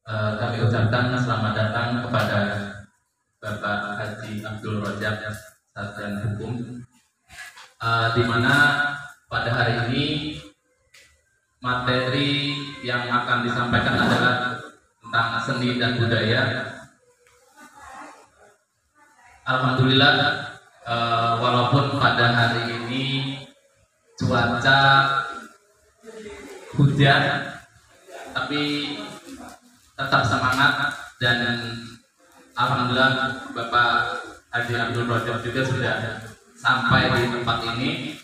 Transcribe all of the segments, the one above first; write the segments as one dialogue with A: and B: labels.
A: Kami ucapkan selamat datang kepada Bapak Haji Abdul Rojak, Sarjana Hukum, di mana pada hari ini materi yang akan disampaikan adalah tentang seni dan budaya. Alhamdulillah, walaupun pada hari ini cuaca hujan, tapi tetap semangat, dan alhamdulillah Bapak Haji Abdul Rojak juga sudah sampai di tempat ini.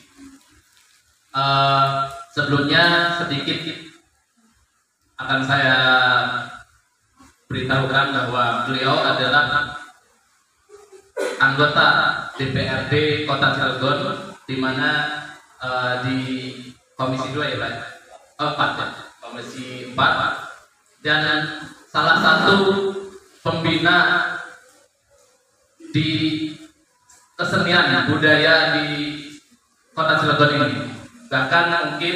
A: Sebelumnya sedikit akan saya beritahukan bahwa beliau adalah anggota DPRD Kota Cilegon, di mana di Komisi 2 ya Pak? 4 ya, Komisi 4, dan salah satu pembina di kesenian budaya di Kota Cilegon ini. Bahkan mungkin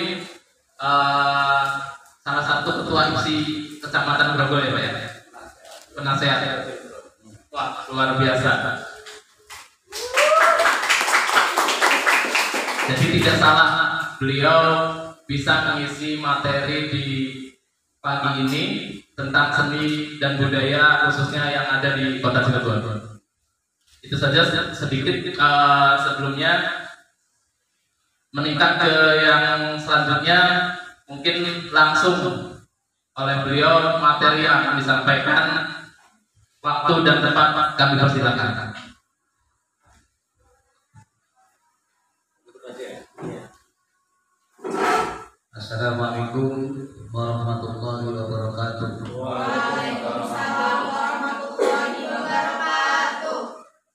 A: salah satu ketua IPSI Kecamatan Grogol ya Pak ya, penasehat. Wah, luar biasa. Jadi tidak salah beliau bisa mengisi materi di pagi ini tentang seni dan budaya khususnya yang ada di Kota Cilegon. Itu saja sedikit. Sebelumnya meningkat ke yang selanjutnya, mungkin langsung oleh beliau materi yang akan disampaikan. Waktu dan tempat kami persilakan.
B: Assalamualaikum warahmatullahi wabarakatuh.
C: Waalaikumsalam warahmatullahi wabarakatuh.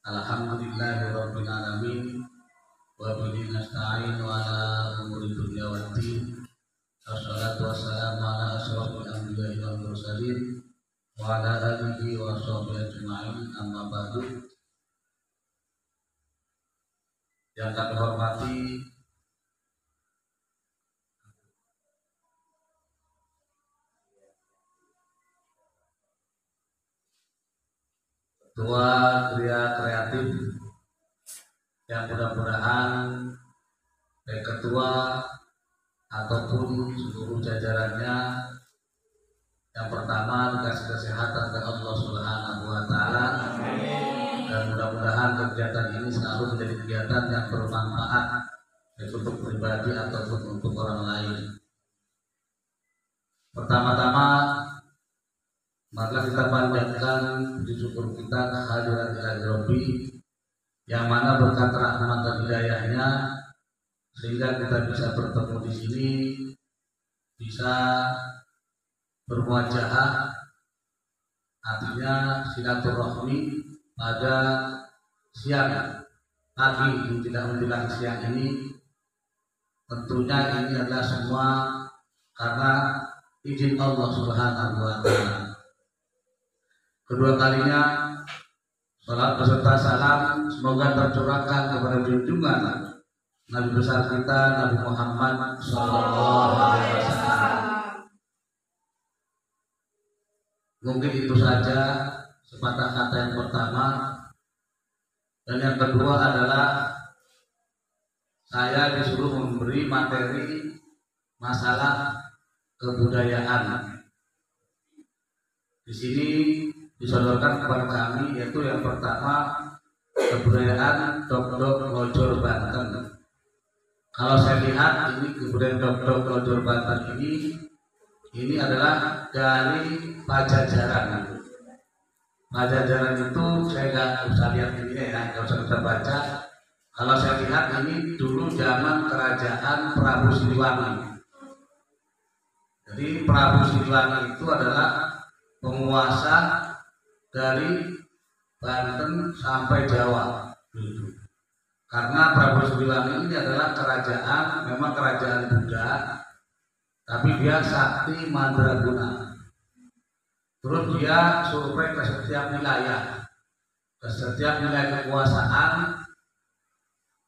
B: Alhamdulillahirabbil alamin wa bihi nasta'in wa ala umuri dunya waddin. Wassalatu wassalamu ala asyrofil anbiya'i wal mursalin wa ala alihi wa sahbihi ajma'in, amma ba'du. Yang kami hormati Ketua Gria Kreatif, yang mudah-mudahan baik ketua ataupun seluruh jajarannya, yang pertama dikasih kesehatan dari Allah Subhanahu wa Ta'ala, dan mudah-mudahan kegiatan ini selalu menjadi kegiatan yang bermanfaat baik untuk pribadi ataupun untuk orang lain. Pertama-tama, maka kita panjatkan puji syukur kita kehadiran Ilahi Rabbi, yang mana berkat rahmat dan hidayahnya sehingga kita bisa bertemu di sini, bisa bermuajahah, artinya silaturahmi pada siang pagi, tidak menjelang siang ini. Tentunya ini adalah semua karena izin Allah Subhanahu wa Ta'ala. Kedua kalinya salat beserta salam semoga tercurahkan kepada junjungan Nabi besar kita Nabi Muhammad sallallahu alaihi wasallam. Mungkin itu saja sepatah kata yang pertama. Dan yang kedua adalah saya disuruh memberi materi masalah kebudayaan. Di sini disodorkan kepada kami, yaitu yang pertama kebudayaan Dok-Dok Lojor Banten. Kalau saya lihat ini kebudayaan Dok-Dok Lojor Banten ini adalah dari Pajajaran. Pajajaran itu saya nggak usah lihat ini ya, nggak usah kita baca. Kalau saya lihat ini dulu zaman kerajaan Prabu Siliwangi. Jadi Prabu Siliwangi itu adalah penguasa dari Banten sampai Jawa. Karena Prabu Siliwangi ini adalah kerajaan, memang kerajaan Buddha, tapi dia sakti mandraguna. Terus dia survei ke setiap wilayah, kekuasaan,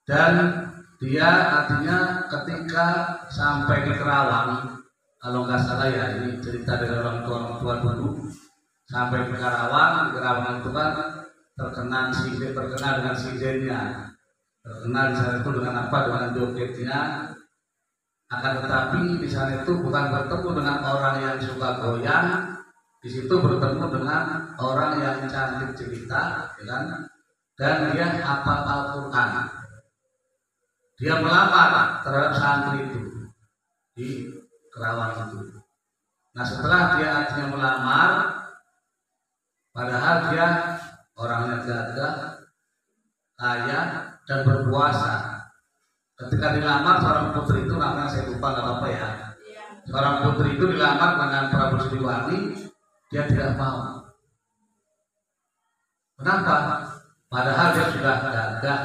B: dan dia artinya ketika sampai di Kerawang kalau nggak salah ya ini cerita dari orang tua dulu, sampai ke Karawang. Di Karawang itu kan terkenal dengan sidennya, terkenal di sana itu dengan apa, dengan jogetnya. Akan tetapi di sana itu bukan bertemu dengan orang yang suka goyang, di situ bertemu dengan orang yang cantik cerita, ya kan? Dan dia hafal Al-Quran. Dia melamar terhadap santri itu di Kerawang itu. Nah setelah dia akhirnya melamar, padahal dia orangnya gagah, kaya, dan berpuasa. Ketika dilamar seorang putri itu, namanya saya lupa, nggak apa-apa ya. Seorang putri itu dilamar dengan Prabu Siliwangi, dia tidak mau. Kenapa? Padahal dia sudah gagah,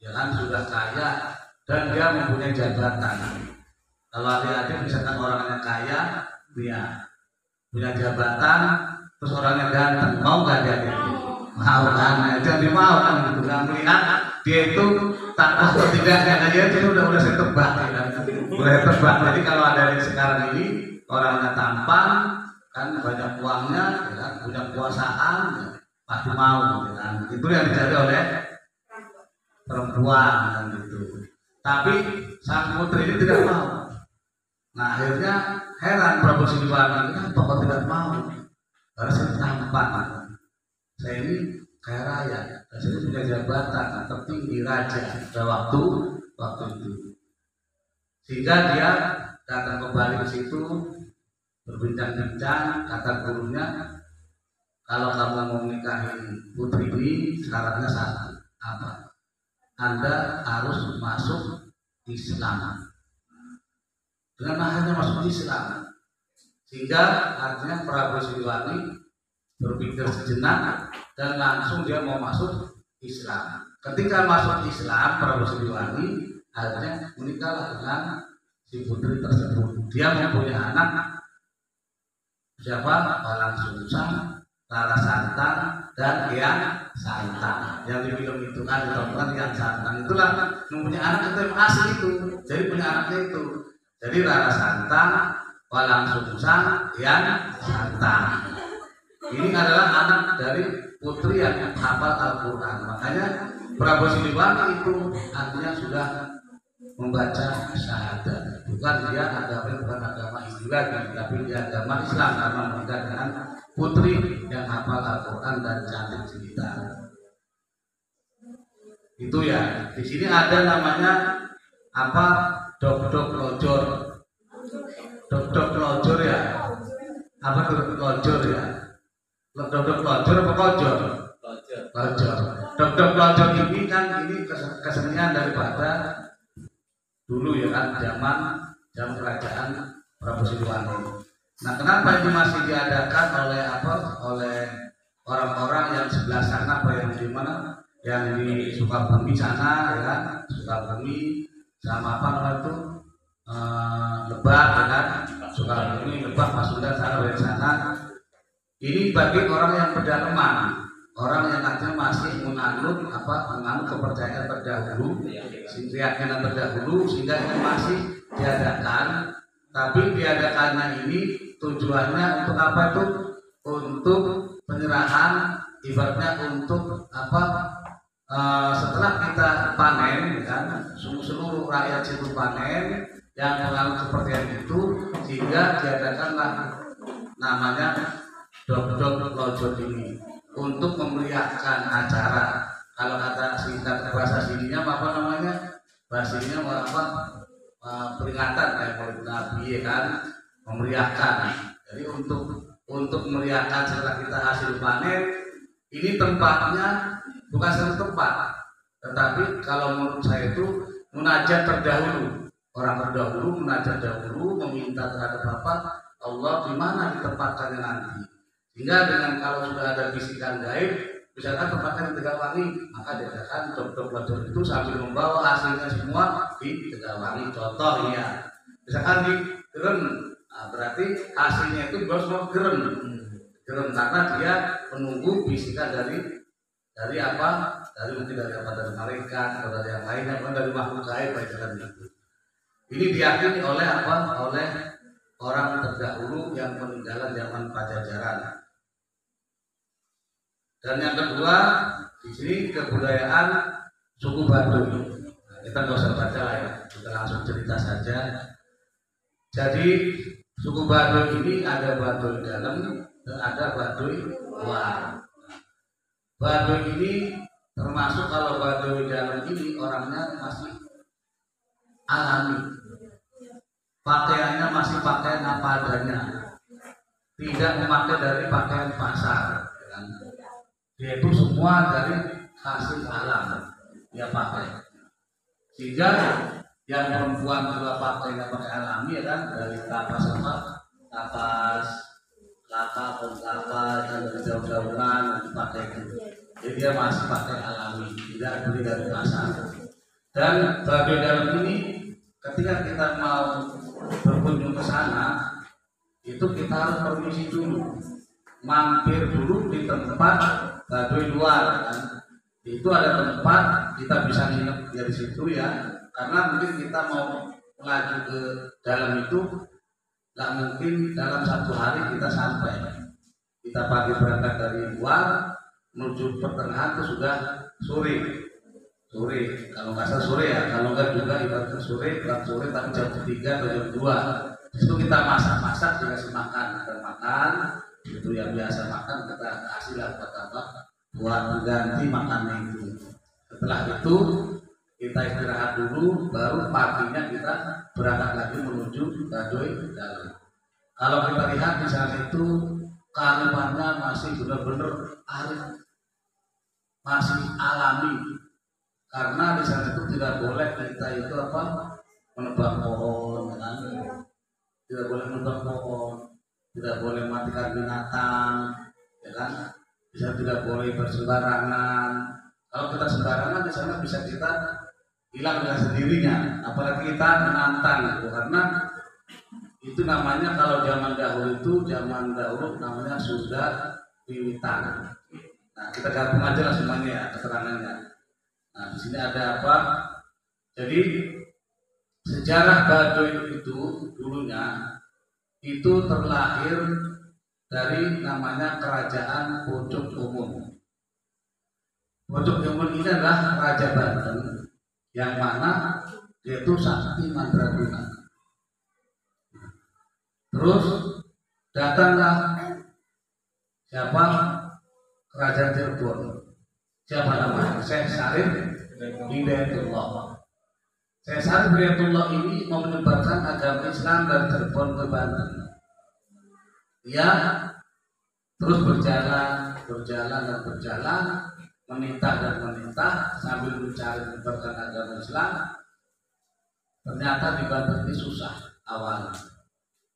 B: ya kan, sudah kaya, dan dia mempunyai jabatan. Kalau adik-adik misalkan orangnya kaya, dia punya jabatan, terus orangnya ganteng, mau nggak dia? Mau kan? Jadi mau kan? Gitu. Nggak melihat dia itu takut atau tidaknya, dia itu udah saya tebak, ya kan? Udah tebak. Jadi kalau ada yang sekarang ini orangnya tampan, kan banyak uangnya, ya kan? Punya kekuasaan, ya, pasti mau, ya kan? Itu yang dicari oleh perempuan, kan gitu. Tapi sang putri ini tidak mau. Nah akhirnya heran Prabu Siliwangi, kenapa kok tidak mau? Karena saya tampan, saya ini kaya raya, dan saya punya jabatan tertinggi raja pada waktu itu. Sehingga dia datang kembali ke situ, berbincang-bincang, kata gurunya, kalau kamu mau menikahi putri ini syaratnya satu, apa? Anda harus masuk Islam. Dengan hanya masuk Islam, sehingga artinya Prabu Siliwangi berpikir sejenak dan langsung dia mau masuk Islam. Ketika masuk Islam, Prabu Siliwangi akhirnya menikahlah dengan si putri tersebut. Dia mempunyai anak siapa? Walang Sungsang, Rara Santang, dan Hyang Santang. Yang di film itu kan ditonton Hyang Santang. Itulah mempunyai anak itu yang asli itu. Jadi punya anaknya itu. Jadi Rara Santang, Walang Sungsang, Hyang Santang. Ini adalah anak dari putri yang hafal Al-Quran. Makanya Prabu Siliwangi itu artinya sudah membaca syahadat. Bukan dia agama, bukan agama Hindu lagi, tapi dia agama Islam karena menikah dengan putri yang hafal Al-Quran dan cantik cerita. Itu ya. Di sini ada namanya apa? Dok-dok lojor. Dok-dok lojor ya. Apa dok-dok lojor ya? Dok-dok lojor apa kojor? Lojor. Dok-dok lojor ini kan ini kesenian daripada dulu ya kan, zaman kerajaan Prabu Siliwangi. Nah, kenapa ini masih diadakan oleh apa? Oleh orang-orang yang sebelah sana, apa yang di mana? Yang di Sukabumi sana, ya kan? Sukabumi sama apa namanya itu? Lebak, ya kan? Sukabumi, Lebak, Pasundan sana, dari sana. Ini bagi orang yang pedalaman, orang yang artinya masih menganut kepercayaan terdahulu, keyakinan terdahulu, sehingga ini masih diadakan. Tapi diadakannya ini tujuannya untuk apa itu? Untuk penyerahan, ibaratnya untuk apa? Setelah kita panen, kan? Seluruh rakyat itu panen yang menganut kepercayaan itu, sehingga diadakanlah namanya dok-dok lojor ini untuk memeriahkan acara. Kalau kata singkat bahasa sininya apa namanya? Bahasanya apa? Peringatan kayak Maulid Nabi, ya kan? Memeriahkan. Jadi untuk memeriahkan setelah kita hasil panen, ini tempatnya bukan satu tempat, tetapi kalau menurut saya itu munajat terdahulu. Orang terdahulu munajat dahulu, meminta terhadap apa? Allah di mana ditempatkannya nanti. Sehingga dengan kalau sudah ada bisikan gaib, misalkan tempatnya di Tegalwangi, maka diadakan dok-dok lojor itu sambil membawa hasilnya semua di Tegalwangi. Contoh ya, misalkan di Geren, nah, berarti hasilnya itu dibawa semua Geren, karena dia menunggu bisikan dari apa? Dari mungkin dari apa? Dari malaikat atau dari yang lainnya, bukan dari makhluk gaib, baik itu. Ini diyakini oleh apa? Oleh orang terdahulu yang peninggalan zaman Pajajaran. Dan yang kedua, di sini kebudayaan suku Baduy. Nah, kita nggak usah baca lah ya, kita langsung cerita saja. Jadi suku Baduy ini ada Baduy dalam dan ada Baduy luar. Baduy ini termasuk kalau Baduy dalam ini orangnya masih alami, pakaiannya masih pakaian apa adanya, tidak memakai dari pakaian pasar. Yaitu semua dari hasil alam dia pakai, sehingga yang perempuan juga pakainya pakai alami ya kan, dari kapas kelapa dan dari daun-daunan dipakai itu. Jadi dia masih pakai alami, tidak beli dari pasar. Dan Baduy dalam ini ketika kita mau berkunjung ke sana itu kita harus permisi dulu, mampir dulu di tempat Baduy luar kan. Itu ada tempat kita bisa nginep dari situ ya, karena mungkin kita mau melaju ke dalam itu nggak mungkin dalam satu hari kita sampai. Kita pagi berangkat dari luar menuju pertengahan itu sudah sore, kalau nggak salah sore ya, kalau nggak juga ibaratnya sore tapi jam 3 atau jam 2. Itu kita masak dikasih makan, kita makan itu yang biasa makan kita kasih lah buat mengganti makannya itu. Setelah itu kita istirahat dulu, baru paginya kita berangkat lagi menuju Baduy dalam. Kalau kita lihat di sana itu kalimatnya masih benar-benar arif, masih alami, karena di sana itu tidak boleh kita itu menebang pohon, kan? Tidak boleh menebang pohon, tidak boleh matikan binatang, ya kan? Bisa tidak boleh bersembarangan. Kalau kita sembarangan di sana bisa kita hilang dengan sendirinya, apalagi kita menantang gitu, karena itu namanya kalau zaman dahulu namanya Sunda Wiwitan. Nah, kita gabung aja lah semuanya ya keterangannya. Nah, di sini ada apa? Jadi sejarah Baduy itu dulunya itu terlahir dari namanya Kerajaan Pojok Umum. Pojok Umum ini adalah Raja Banten yang mana yaitu Sakti Mandraguna. Terus datanglah siapa? Kerajaan Cirebon. Siapa namanya? Syekh Syarif Hidayatullah. Syekh Syarif Hidayatullah ini mau menyebarkan agama Islam dari Cirebon ke Banten. Dia terus berjalan, meminta sambil mencari menyebarkan agama Islam. Ternyata di Banten ini susah awalnya,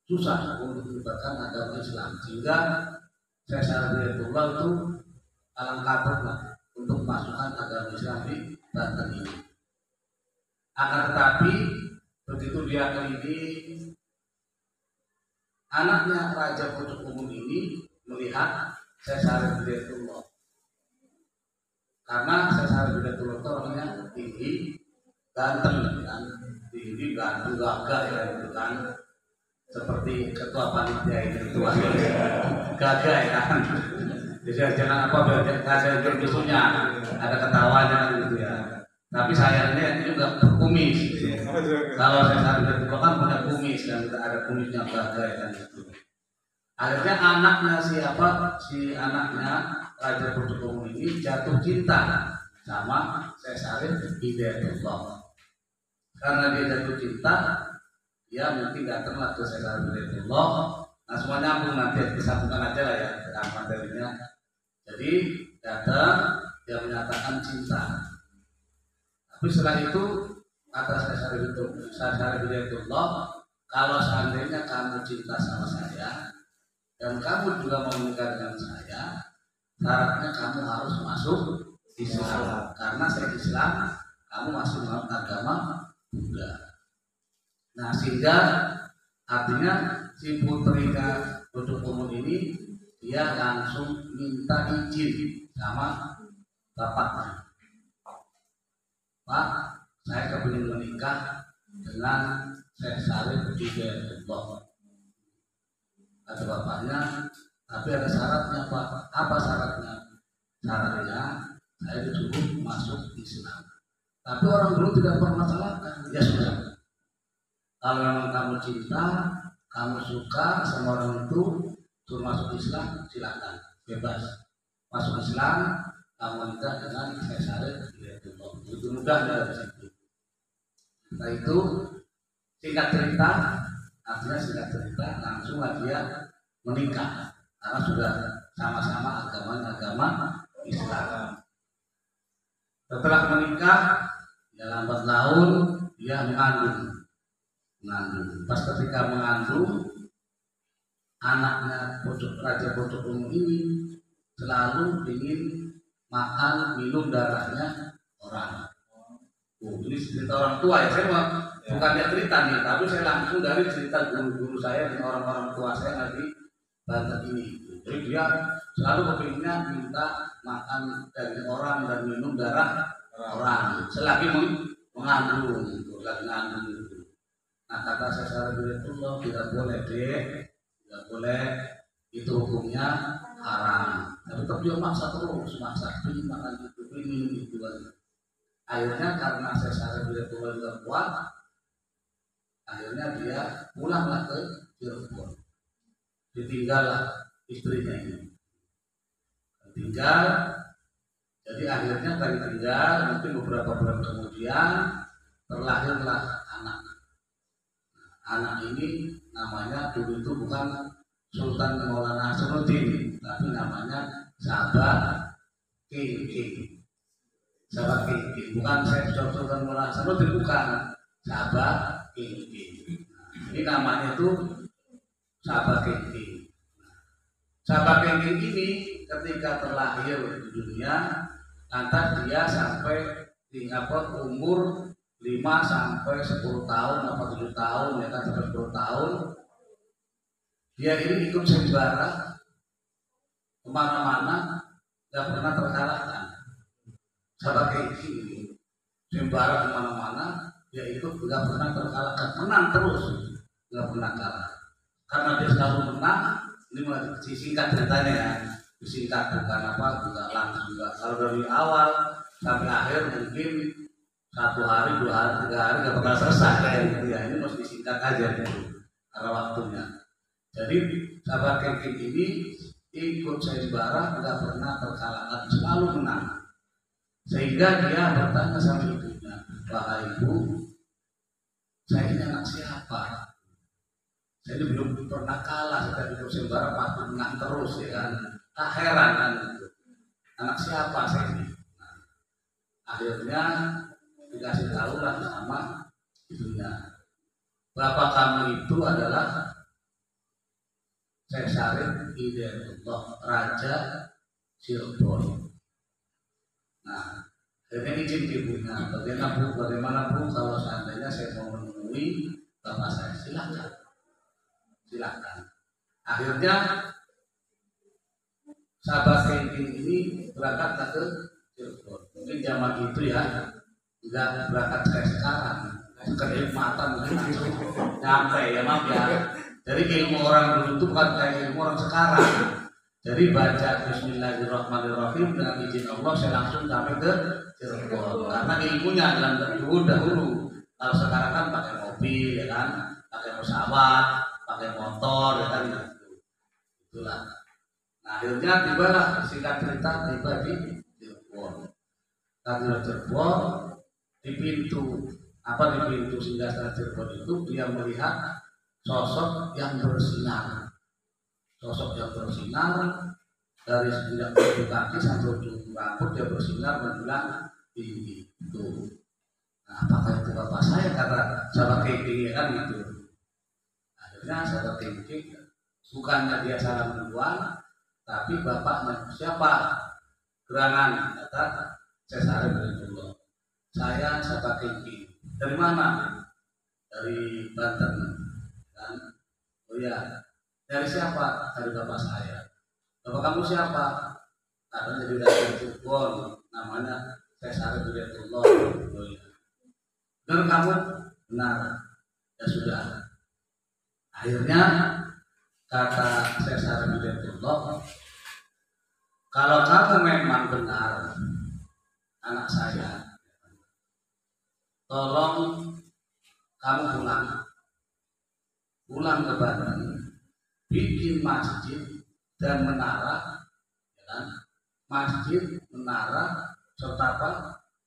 B: untuk menyebarkan agama Islam, sehingga Syekh Syarif Hidayatullah itu alang kabutlah untuk memasukkan agama Islam di Banten ini. Akan tetapi begitu dia keliling, anaknya Raja Pojok Umum ini melihat Syekh Syarif Hidayatullah, karena Syekh Syarif Hidayatullah itu orangnya tinggi, ganteng kan, gagah ya itu kan, seperti ketua panitia itu gagah ya kan. Jadi jangan ada jursunya, ada ketawanya gitu ya. Tapi sayangnya ini juga berkumis. Kalau Syekh Syarif Hidayatullah kan punya kumis dan ada kumisnya gagah ya kan gitu. Akhirnya anaknya si anaknya Raja Pojok Umum ini jatuh cinta sama Syekh Syarif Hidayatullah. Karena dia jatuh cinta, dia mungkin datanglah ke Syekh Syarif Hidayatullah. Nah, semuanya nyambung, nanti disambungkan aja lah ya dengan materinya. Jadi datang, dia menyatakan cinta. Tapi setelah itu kata Syekh Syarif Hidayatullah, kalau seandainya kamu cinta sama saya dan kamu juga mau menikah dengan saya, syaratnya kamu harus masuk Islam. Karena saya Islam, kamu masih menganut agama Buddha. Nah, sehingga artinya si putrinya Pojok Umum ini dia langsung minta izin sama bapaknya. Pak, saya kepingin menikah dengan Syekh Syarif Hidayatullah. ada bapaknya, tapi ada syaratnya Pak. Apa syaratnya? Syaratnya saya disuruh masuk Islam. Tapi orang dulu tidak permasalahkan. Ya sudah. Kalau memang kamu cinta, kamu suka sama orang itu, suruh masuk Islam, silakan, bebas. Masuk Islam, kamu nikah dengan saya syarif, itu mudah dari situ. Setelah itu singkat cerita, artinya singkat cerita langsung dia menikah karena sudah sama-sama agama Islam. Setelah menikah, ya lambat laun dia mengandung. Pas ketika mengandung, anaknya Raja Pocok Ungu ini selalu ingin makan minum darahnya orang. Ini cerita orang tua ya, saya bukan dia cerita nih, tapi saya langsung dari cerita guru-guru saya dan orang-orang tua saya di Banten ini. Jadi dia selalu kepinginnya minta makan dari orang dan minum darah orang selagi mengandung, selagi mengandung itu. Nah kata saya secara Hidayatullah, tidak boleh deh, tidak boleh, itu hukumnya haram. Tapi tetap dia maksa terus, maksa ini makan itu ini itu. Akhirnya karena saya secara Hidayatullah tidak kuat, akhirnya dia pulanglah ke Cirebon. Ditinggallah istrinya ini. Tinggal, jadi akhirnya dari tinggal mungkin beberapa bulan kemudian terlahirlah anak. Anak ini namanya dulu itu bukan Sultan Maulana Hasanuddin, tapi namanya Sabah King. Sabah King, bukan Sultan Maulana Hasanuddin, bukan Sabah King. Ini namanya itu Sabah King. Sabah King ini ketika terlahir di dunia, lantas dia sampai umur 5 sampai 10 tahun atau 7 tahun ya kan, sampai 10 tahun dia ini ikut sayembara kemana-mana, nggak pernah terkalahkan. Sabah King ini sayembara kemana-mana dia ikut, nggak pernah terkalahkan, menang terus, nggak pernah kalah karena dia selalu menang. Ini mulai singkat ceritanya ya, disingkat bukan apa, juga langsung juga. Kalau dari awal sampai akhir mungkin 1 hari, 2 hari, 3 hari nggak bakal selesai kayak gitu ya. Ini mesti disingkat aja gitu karena waktunya. Jadi Sabah King ini ikut sayembara nggak pernah terkalahkan, selalu menang. Sehingga dia bertanya sama ibunya, wahai ibu, saya ini anak siapa? Saya ini belum pernah kalah, saya ikut sayembara pasti menang terus ya kan. Tak heran kan itu. Anak siapa saya ini? Nah, akhirnya dikasih tahu lah sama ibunya, bapak kamu itu adalah Syekh Syarif Hidayatullah, Raja Cirebon. Nah, akhirnya izin ibunya, bagaimana bu kalau seandainya saya mau menemui bapak saya? Silakan. Akhirnya Sabah King ini berangkat ke Cirebon. Mungkin zaman itu ya nggak berangkat kayak sekarang, kenikmatan mungkin nyampe ya, maaf ya. Jadi ilmu orang dulu itu bukan kayak ilmu orang sekarang. Jadi baca Bismillahirrahmanirrahim dengan izin Allah saya langsung sampai ke Cirebon. Karena ilmunya dalam dahulu. Kalau sekarang kan pakai mobil ya kan, pakai pesawat, pakai motor ya kan, itulah. Nah akhirnya tibalah, singkat cerita, tiba di Cirebon. Karena Cirebon di pintu singgah Cirebon itu dia melihat sosok yang bersinar, dari sejak ujung kaki sampai ujung rambut dia bersinar menjulang tinggi itu. Nah, apakah itu bapak saya? Kata Sabah King kan gitu. Akhirnya Sabah King bukannya dia salam duluan, tapi bapaknya siapa? Gerangan, kata saya Syarif Hidayatullah. Saya Sabah King. Dari mana? Dari Banten. Kan? Oh iya. Dari siapa? Dari bapak saya. Bapak kamu siapa? Karena jadi dari Cirebon, namanya saya Syarif Hidayatullah. Oh iya. Dan kamu? Benar. Ya sudah. Akhirnya kata Sesar Hidayatullah, kalau kamu memang benar anak saya, tolong kamu pulang ke Banten, bikin masjid dan menara, ya kan? Masjid, menara, serta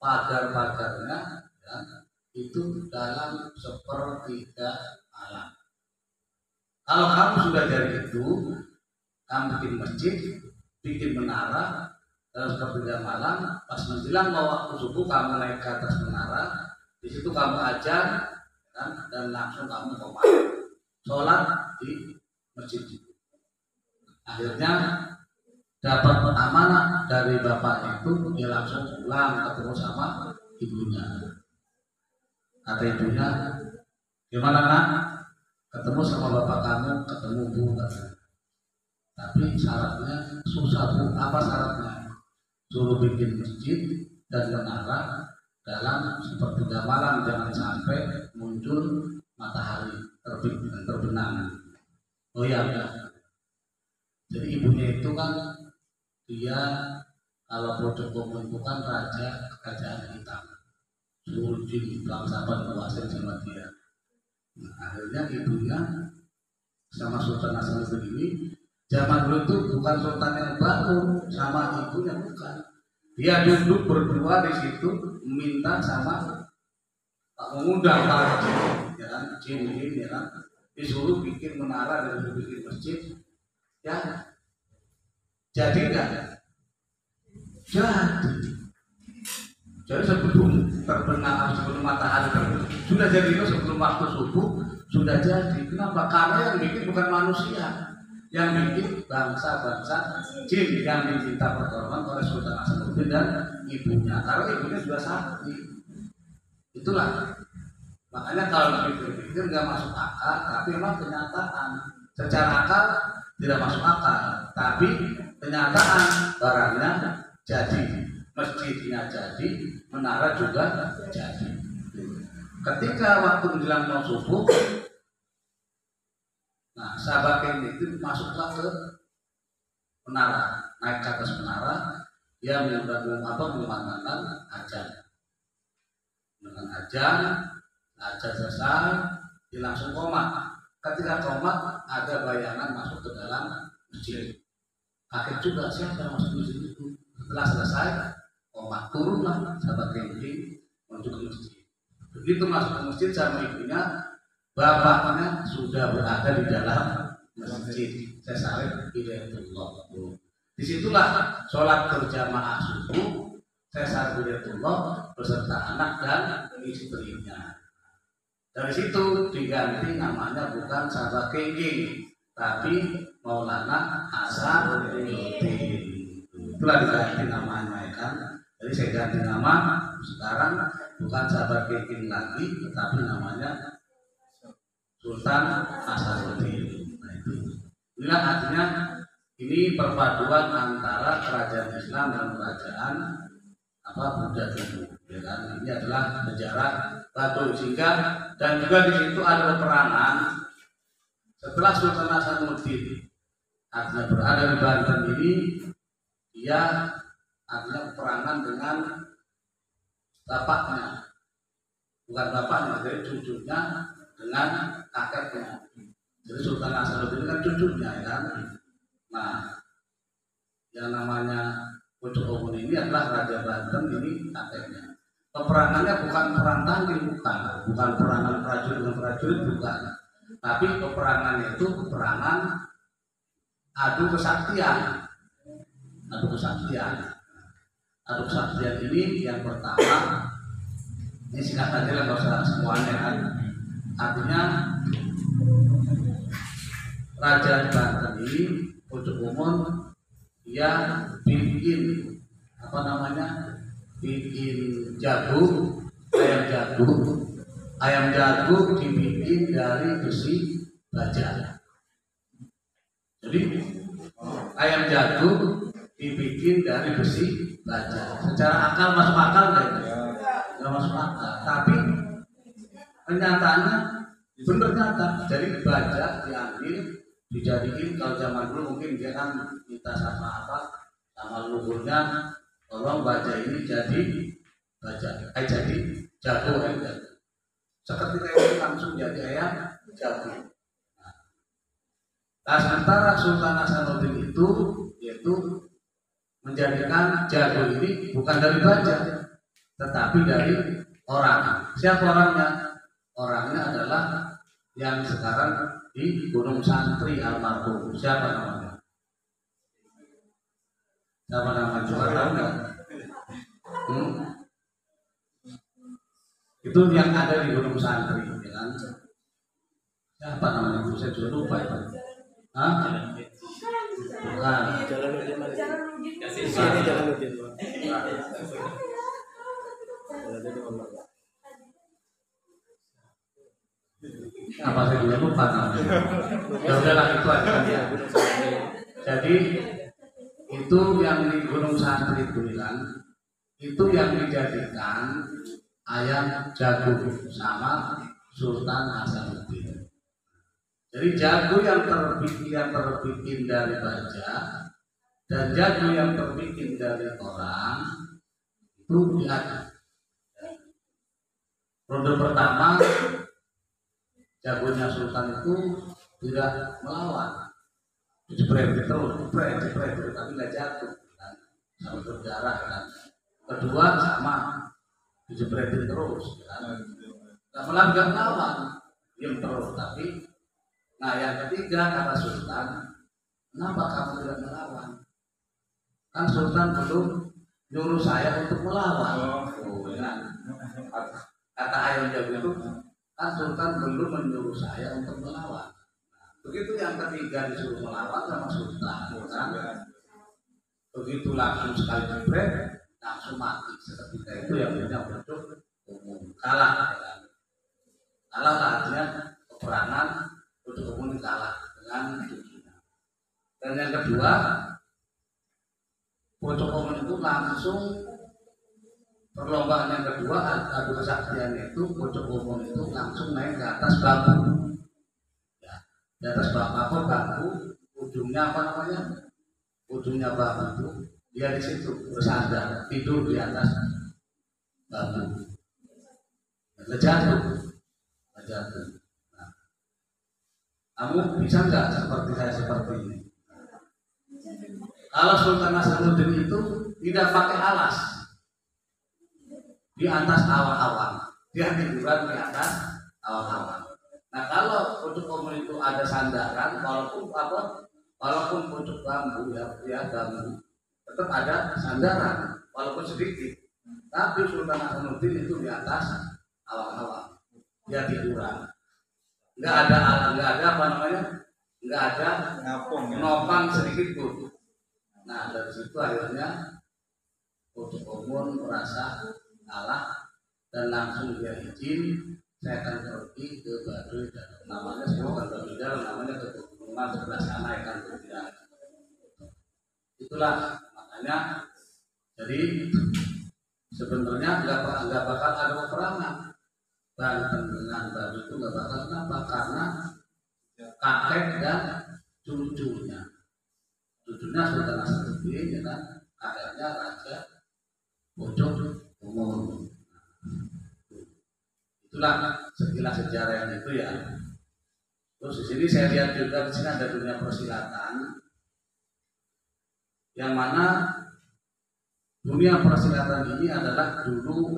B: pagar-pagarnya, ya, itu dalam 1/3 malam. Kalau kamu sudah dari itu, kamu bikin masjid, bikin menara, dalam 1/3 malam, pas menjelang mau waktu subuh kamu naik ke atas menara, di situ kamu ajar, kan? Dan langsung kamu sholat di masjid itu. Akhirnya dapat amanah dari bapak itu, dia langsung pulang ketemu sama ibunya. Kata ibunya, gimana nak? Ketemu sama bapak kamu, ketemu bu, katanya. Tapi syaratnya susah bu. Apa syaratnya? Suruh bikin masjid dan menara dalam 1/3 malam, jangan sampai muncul matahari terbit dan terbenam. Oh iya, ya. Jadi ibunya itu kan dia kalau Pojogomo itu kan raja kerajaan hitam, seluruh jin bangsawan menguasai sama dia. Nah, akhirnya ibunya sama Sultan Hasanuddin ini zaman dulu itu bukan sultan yang baru, sama ibunya bukan. Dia duduk berdua di situ minta sama mengundang para jin, ya kan, jin, ya kan, disuruh bikin menara dan bikin masjid, ya. Jadi enggak? Jadi sebelum terbenam, sebelum matahari terbenam, sudah jadi itu sebelum waktu subuh sudah jadi. Kenapa? Karena yang bikin bukan manusia, yang bikin bangsa-bangsa jin yang diminta pertolongan oleh Sultan Hasanuddin dan ibunya. Karena ibunya sudah sakti. Itulah. Makanya kalau pikir-pikir nggak masuk akal, tapi memang kenyataan. Secara akal tidak masuk akal, tapi kenyataan barangnya jadi, masjidnya jadi, menara juga jadi. Ketika waktu menjelang mau subuh, nah sahabat yang itu masuklah ke menara, naik ke atas menara, dia mengumandangkan ajan. Dengan ajan selesai, dia langsung komat. Ketika komat, ada bayangan masuk ke dalam masjid. Kaget juga siapa yang masuk masjid itu. Setelah selesai, komat turunlah sahabat Kenti menuju ke masjid. Begitu masuk ke masjid sama ibunya, bapaknya sudah berada di dalam masjid. Sesar Hidayatullah. Disitulah sholat berjamaah subuh Sesar Hidayatullah beserta anak dan istrinya. Dari situ diganti namanya bukan Sahabat Kengking, tapi Maulana Hasanuddin. Itulah diganti namanya, ya kan? Jadi saya ganti nama sekarang bukan Sahabat Kengking lagi, tetapi namanya Sultan Hasanuddin. Nah, itu. Inilah artinya ini perpaduan antara kerajaan Islam dan kerajaan Buddha dulu, ya kan? Ini adalah sejarah Baduy, sehingga dan juga di situ ada peperangan setelah Sultan Hasanuddin artinya berada di Banten ini, dia artinya peperangan dengan bapaknya, bukan bapaknya, jadi cucunya dengan kakeknya. Jadi Sultan Hasanuddin kan cucunya, ya kan? Nah, yang namanya Pojogomo ini adalah Raja Banten, ini kakeknya. Peperangannya bukan perang tanding, bukan perangan prajurit dengan prajurit, bukan. Tapi peperangannya itu peperangan adu kesaktian. Adu kesaktian. Adu kesaktian ini yang pertama, ini singkat saja lah, nggak usah semuanya kan. Artinya Raja Banten ini Pojogomo dia bikin bikin jagung, ayam jagung dibikin dari besi baja. Jadi ayam jagung dibikin dari besi baja. Secara akal masuk akal nggak masuk akal. Tapi kenyataannya benar nyata. Jadi baja diambil dijadiin. Kalau zaman dulu mungkin dia kan minta sama leluhurnya, tolong baja ini jadi jadi jago aja. Seketika itu langsung jadi ayam jago. Nah, sementara Sultan Hasanuddin itu yaitu menjadikan jago ini bukan dari baja, tetapi dari orang. Siapa orangnya? Orangnya adalah yang sekarang di Gunung Santri almarhum. Siapa namanya? Siapa namanya? Coba tahu nggak? Itu yang ada di Gunung Santri, ya kan? Siapa namanya? Saya juga lupa itu. Hah? Bukan. Apa saya juga lupa namanya. Ya udahlah itu aja ya. Jadi itu yang di Gunung Santri itu bilang, itu yang dijadikan ayam jago sama Sultan Hasanuddin. Jadi jago yang terbikin dari baja dan jago yang terbikin dari orang itu diadu. Ronde pertama jagonya Sultan itu tidak melawan, jepret terus, jepret tapi nggak jatuh, kan? Sampai berdarah kan. Kedua sama, dijebretin terus, kan? Nggak melawan, diam terus. Tapi, nah yang ketiga kata Sultan, kenapa kamu tidak melawan? Kan Sultan belum nyuruh saya untuk melawan. Kan? Kata ayam jago itu, kan Sultan belum menyuruh saya untuk melawan. Begitu yang ketiga disuruh melawan sama Sultan, kan? Begitu langsung sekali jebret, langsung mati. Seketika itu yang punya produk umum kalah, kan? Kalah artinya peperangan produk umum kalah dengan cucunya. Dan yang kedua, produk umum itu langsung perlombaan yang kedua adu kesaktian itu produk umum itu langsung naik ke atas bambu. Di atas bambu, ujungnya apa namanya? Ujungnya bambu itu dia di situ bersandar, tidur di atas bambu. Jatuh. Nah, kamu bisa nggak seperti saya seperti ini? Kalau Sultan Hasanuddin itu tidak pakai alas di atas awan-awan, dia tiduran di atas awan-awan. Nah kalau untuk umum itu ada sandaran, walaupun pucuk bambu ya bambu, tetap ada sandaran walaupun sedikit. Tapi Sultan Hasanuddin itu di atas awan-awan, dia tiduran. Nggak ada nopang sedikit pun. Nah dari situ akhirnya pucuk umum merasa kalah dan langsung dia izin, saya akan pergi ke Baduy dan namanya semua kan Baduy dan namanya ke pegunungan sebelah sana akan berjalan. Itulah makanya jadi sebenarnya nggak bakal ada peperangan Banten dengan Baduy itu nggak bakal. Kenapa? Karena kakek dan cucunya Sultan Hasanuddin ya kan, kakeknya Raja Pucuk Umum. Itulah sekilas sejarah yang itu ya. Terus di sini saya lihat juga di sini ada dunia persilatan, yang mana dunia persilatan ini adalah dulu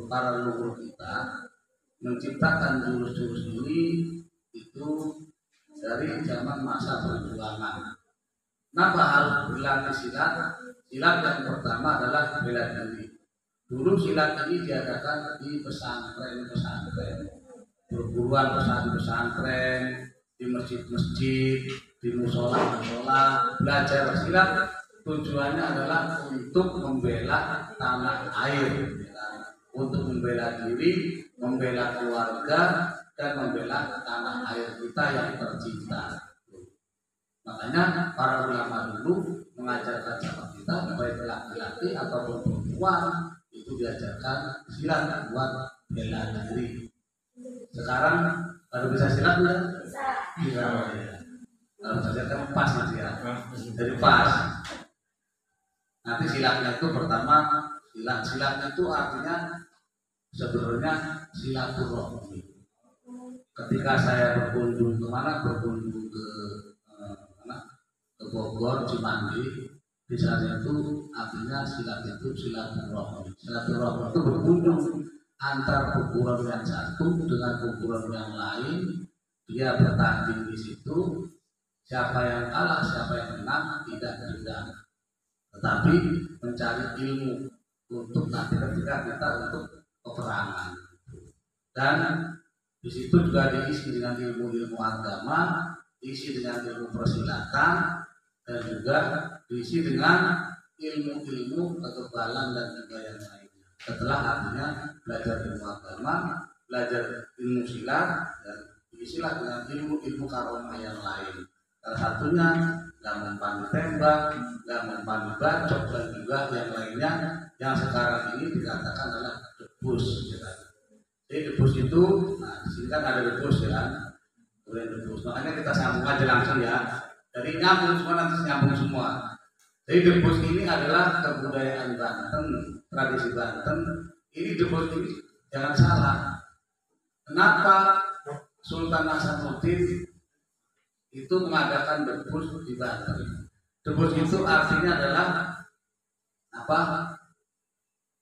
B: para leluhur kita menciptakan jurus-jurus ini itu dari zaman masa perjuangan. Kenapa harus berlatih silat? Silat yang pertama adalah bela diri. Dulu silat ini diadakan di pesantren, perguruan pesantren, di masjid-masjid, di musola, belajar silat. Tujuannya adalah untuk membela tanah air, untuk membela diri, membela keluarga, dan membela tanah air kita yang tercinta. Makanya para ulama dulu mengajarkan sama kita, baik laki-laki ataupun perempuan, itu diajarkan silat buat bela diri. Sekarang baru bisa silat ya? Bisa. Kalau saja kan pas gitu ya. Jadi pas. Nanti silatnya itu pertama silatnya itu artinya sebenarnya silaturahmi. Ketika saya berkunjung kemana? Berkunjung ke Bogor, Cimandi, di sana itu artinya silat itu silaturahmi. Silaturahmi itu berkunjung antar kumpulan yang satu dengan kumpulan yang lain. Dia bertanding di situ. Siapa yang kalah, siapa yang menang tidak dendam, tetapi mencari ilmu untuk nanti ketika kita untuk peperangan. Dan di situ juga diisi dengan ilmu-ilmu agama, diisi dengan ilmu persilatan, dan juga diisi dengan ilmu-ilmu kekebalan dan juga yang lainnya. Setelah artinya belajar ilmu agama, belajar ilmu silat, dan diisilah dengan ilmu-ilmu karomah yang lain. Salah satunya nggak mempan tembak, nggak mempan bacok, dan juga yang lainnya yang sekarang ini dikatakan adalah debus. Jadi debus itu, nah di sini kan ada debus ya, kemudian debus. Makanya kita sambung aja langsung ya. Jadi nyambung semua, nanti nyambung semua. Jadi debus ini adalah kebudayaan Banten, tradisi Banten. Ini debus ini jangan salah. Kenapa Sultan Hasanuddin itu mengadakan debus di Banten? Debus itu artinya adalah apa?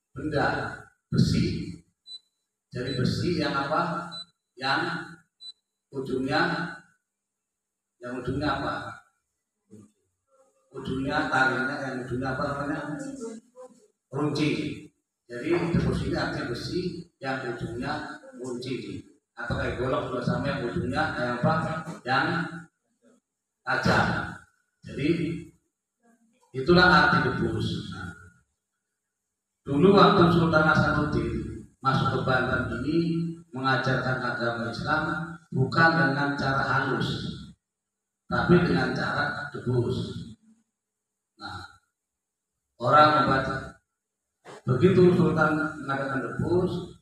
B: Benda besi. Jadi besi yang apa? Yang ujungnya apa? Ujungnya tarinya yang ujungnya apa namanya? Runcing. Jadi debus ini artinya besi yang ujungnya runcing. Atau kayak golok juga sama yang ujungnya yang apa? Yang tajam. Jadi itulah arti debus. Nah, dulu waktu Sultan Hasanuddin masuk ke Banten ini mengajarkan agama Islam bukan dengan cara halus, tapi dengan cara debus. Nah, orang membaca begitu Sultan mengadakan debus,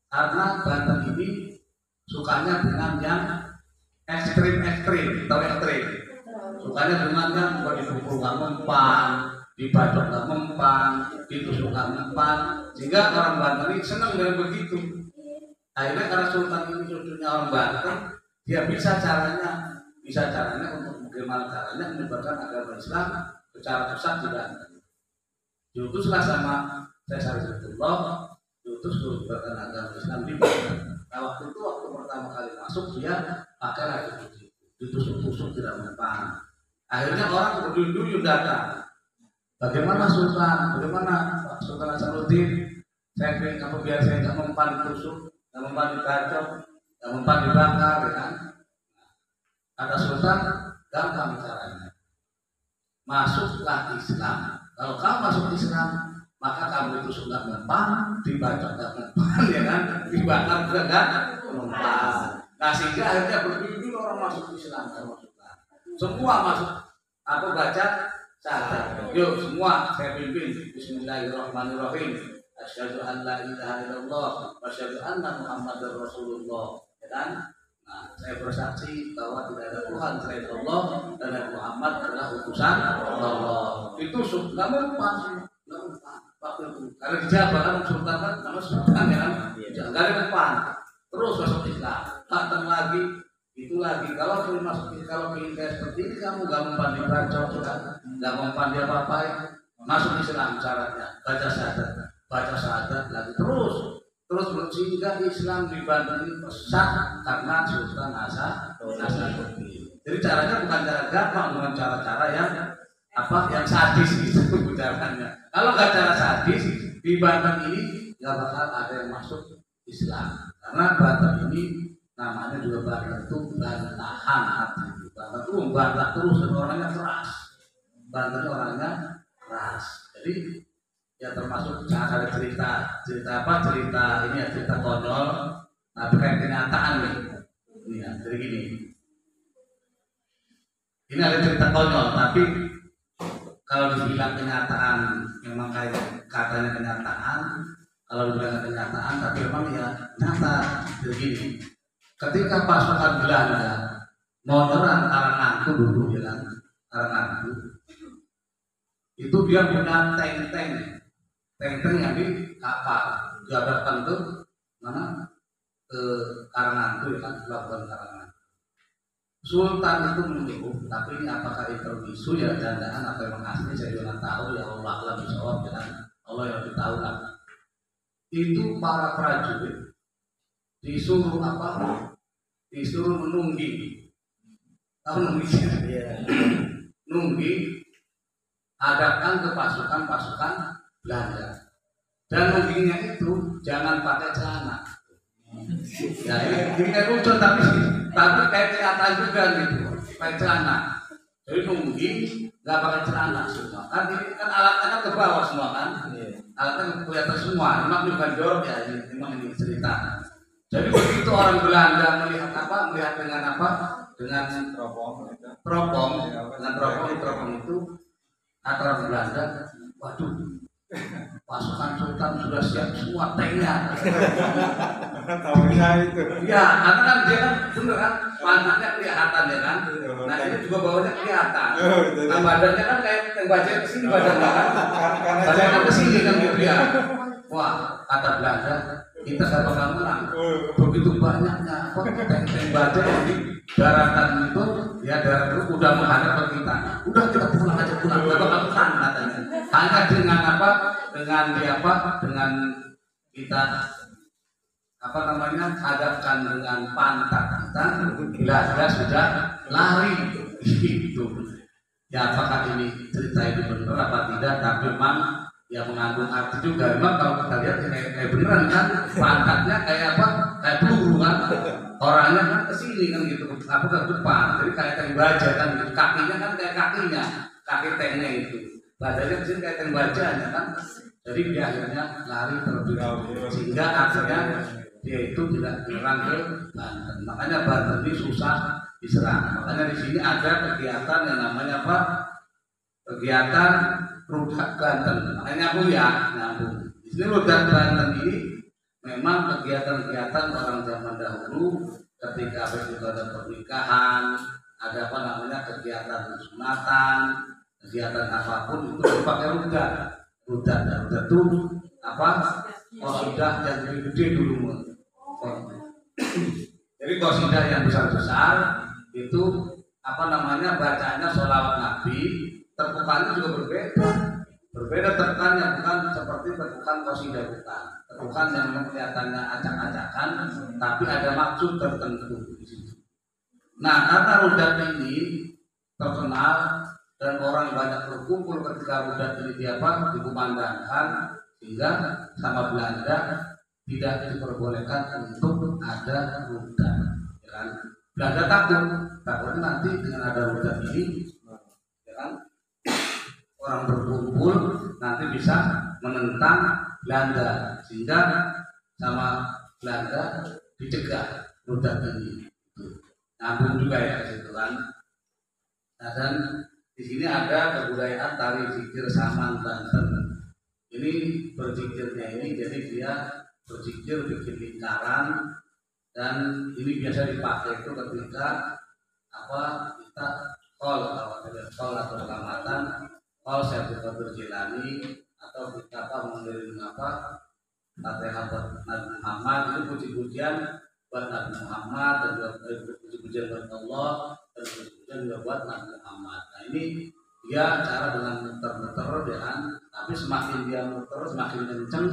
B: karena Banten ini sukanya dengan yang ekstrim, sukanya dengan yang dipukul nggak mempan, dibacok nggak mempan, ditusuk nggak mempan, sehingga orang Banten ini senang dengan begitu. Akhirnya karena Sultan ini cucunya orang Banten, dia bisa caranya untuk bagaimana caranya menyebarkan agama Islam secara besar di Banten. Diutuslah sama Caesar Saifullah, diutus untuk menyebarkan agama Islam di Banten. Nah waktu pertama kali masuk dia pakai lagi ditusuk-tusuk tidak mempan. Akhirnya orang berduyun-duyun datang. Bagaimana Sultan? Bagaimana Pak Sultan Hasanuddin? Saya ingin kamu biar saya nggak mempan ditusuk, nggak mempan dibacok, nggak mempan dibakar, ya kan? Kata Sultan, gampang caranya. Masuklah Islam. Kalau kamu masuk Islam, maka kamu ditusuk nggak mempan, dibacok nggak mempan, ya kan? Dibakar juga nggak mempan. Nah sehingga akhirnya berduyun orang masuk Islam, semua masuk. Aku baca syahadat. Yuk semua saya pimpin. Bismillahirrahmanirrahim. Asyhadu an la ilaha illallah wa asyhadu anna Muhammadar Rasulullah. Ya kan? Nah, saya bersaksi bahwa tidak ada Tuhan selain Allah dan Nabi Muhammad adalah utusan Allah. Itu nggak mempan. Waktu itu karena dijawab kan Sultan kan nama Sultan ya kan. Jangan ada mempan. Terus masuk Islam. Datang lagi. Itu lagi kalau ingin kayak seperti ini kamu gak mempan dibacok, gak mempan dia apa-apain, masuk Islam syaratnya baca syahadat lagi terus sehingga Islam di Banten ini pesat karena Sultan Hasanuddin. Jadi caranya bukan cara gampang, bukan cara-cara yang sadis gitu caranya. Kalau nggak cara sadis di Banten ini nggak bakal ada yang masuk Islam karena Banten ini namanya juga Banten itu bantahan artinya. Banten itu membantah terus dan orangnya keras. Banten orangnya keras. Jadi ya termasuk ada cerita konyol, tapi kayak kenyataan nih. Ini ya, jadi gini. Ini ada cerita konyol, tapi kalau dibilang kenyataan memang kayak katanya kenyataan. Kalau dibilang kenyataan, tapi memang ya nyata. Jadi gini. Ketika pasukan Belanda modern Karangantu dulu ya kan, Karangantu itu dia punya tank yang di kapal dihadapkan ke mana, ke Karangantu ya kan, pelabuhan Karangantu. Sultan itu menyuruh, tapi ini apakah intervisu ya dandaan atau memang asli saya juga nggak tahu, ya Allah alam bisawab ya kan, Allah yang lebih tahu lah. Itu para prajurit disuruh apa? Disuruh menunggi. Tahu nunggi? Nunggi hadapkan ke pasukan Belanda. Dan nungginya itu jangan pakai celana. Ya ini kayak lucu tapi kayak kelihatan juga gitu, pakai celana. Jadi nunggi nggak pakai celana semua. Kan ini kan alatnya kan ke bawah semua kan. Alatnya kelihatan semua. Memang bukan jorok ya, memang ini cerita. Jadi begitu orang Belanda melihat apa? Melihat dengan apa? Dengan teropong itu kata orang Belanda, waduh, pasukan Sultan sudah siap semua tanknya.
D: Tahunya itu.
B: Ya, karena kan dia kan bener kan, pantatnya kelihatan ya kan. Nah ini juga bawahnya kelihatan. Nah badannya kan kayak badannya kesini badannya kan. Badannya kesini kan gitu ya. Wah, kata Belanda, kita gak bakal menang. Begitu banyaknya tank-tank baja yang di daratan itu, ya darat itu udah menghadap ke kita. Udah kita pulang aja, gak bakal menang katanya. Hanya dengan apa? Dengan kita apa namanya, hadapkan dengan pantat kita, Belanda sudah lari gitu. Ya apakah ini cerita itu benar apa tidak? Tapi memang yang mengandung arti juga. Memang kalau kita lihat kayak beneran kan, pantatnya kayak apa? Kayak peluru kan. Orangnya kan kesini kan gitu, apa ke depan. Jadi kayak tank baja kan gitu. Kakinya kan kayak kaki tanknya itu. Badannya kesini kayak tank bajanya kan. Jadi dia akhirnya lari terlebih dahulu. Sehingga akhirnya dia itu tidak menyerang ke Banten. Makanya Banten ini susah diserang. Makanya di sini ada kegiatan yang namanya apa? Kegiatan Rudat Banten. Makanya nyambung. Di sini Rudat Banten ini memang kegiatan-kegiatan orang zaman dahulu ketika ada pernikahan, ada apa namanya kegiatan sunatan, kegiatan apapun itu dipakai rudat. Rudat itu apa? Qasidah yang gede dulu. Jadi qasidah yang besar-besar itu apa namanya, bacanya sholawat Nabi, terpukannya juga berbeda terpukannya, bukan seperti terpukan qasidah, bukan terpukan yang kelihatannya acak-acakan, tapi ada maksud tertentu di situ. Nah, karena rudat ini terkenal dan orang banyak berkumpul ketika rudat ini dikumandangkan, sehingga sama Belanda tidak diperbolehkan untuk ada rudat, ya kan? Belanda takut nanti dengan ada rudat ini, ya kan, orang berkumpul nanti bisa menentang Belanda, sehingga sama Belanda dicegah rudat ini. Nyambung juga ya situ kan. Nah, dan di sini ada kebudayaan tari zikir Saman Banten. Ini berzikirnya ini, jadi dia berzikir bikin lingkaran, dan ini biasa dipakai itu ketika apa, kita kalau ada atau selamatan, saya buka Jilani, atau kita mengirim Fatihah buat Nabi Muhammad, itu puji-pujian buat Nabi Muhammad, dan puji-pujian buat Allah, dan puji-pujian juga buat Nabi Muhammad. Nah ini dia cara dengan muter-muter ya kan, tapi semakin dia muter semakin kenceng,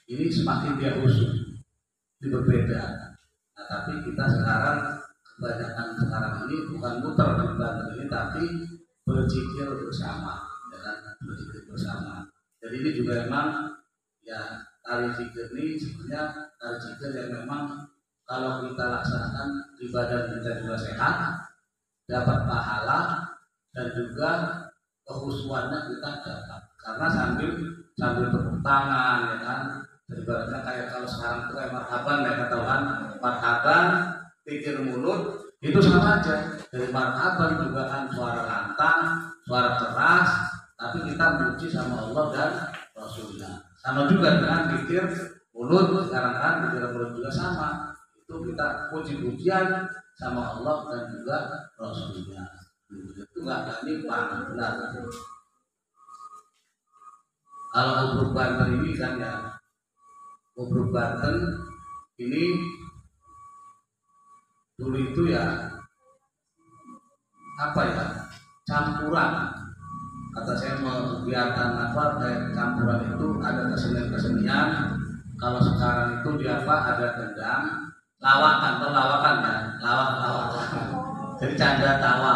B: ini semakin dia khusyuk. Ini berbeda. Nah tapi kita sekarang kebanyakan sekarang ini bukan muter di Banten ini, tapi berzikir bersama, ya kan, berzikir bersama. Jadi ini juga memang ya, tari zikir ini sebenarnya tari zikir yang memang kalau kita laksanakan di badan kita juga sehat, dapat pahala, dan juga kehusuannya kita dapat. Karena sambil tepuk tangan, ya kan, ibaratnya kayak kalau sekarang itu kayak marhaban, ya katakan marhaban, pikir mulut itu sama aja. Dari marhaban juga kan suara lantang, suara keras, tapi kita memuji sama Allah dan Rasulnya. Sama juga dengan pikir mulut, sekarang kan pikir mulut juga sama. Itu itu kita puji-pujian sama Allah dan juga Rasulnya. Itu nggak nyimpang, benar. Kalau Obruk Banten ini kan ya, Obruk Banten ini dulu itu ya apa ya, campuran. Kata saya mau kegiatan apa kayak campuran itu ada kesenian. Kalau sekarang itu di apa ada gendang, lawakan ya, lawak. Jadi canda tawa.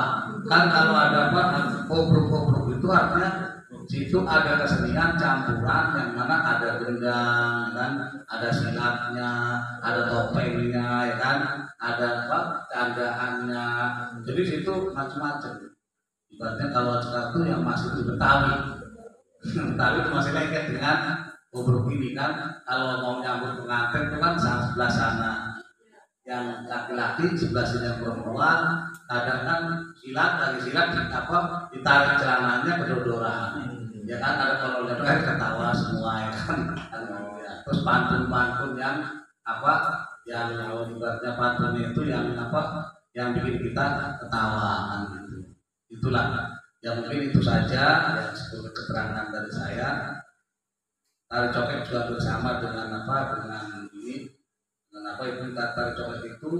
B: Kan kalau ada apa Obruk itu artinya situ ada kesenian campuran yang mana ada gendang kan, ada silatnya, ada topengnya ya kan, ada apa candaannya. Jadi situ macam-macam. Ibaratnya kalau sekarang itu yang masih di Betawi itu masih lengket dengan Obruk ini kan. Kalau mau nyambut pengantin itu kan sebelah sana yang laki-laki, sebelah sini yang perempuan. Kadang kan lagi silat ditarik celananya kedodoran ya kan, ada kalau lihat ketawa semua ya kan. Terus pantun-pantun yang apa yang ibaratnya pantun itu yang apa yang bikin kita ketawa kan gitu. Itulah yang mungkin itu saja yang sebagai keterangan dari saya. Tari coket juga bersama dengan apa dengan ini, dengan apa itu tari coket itu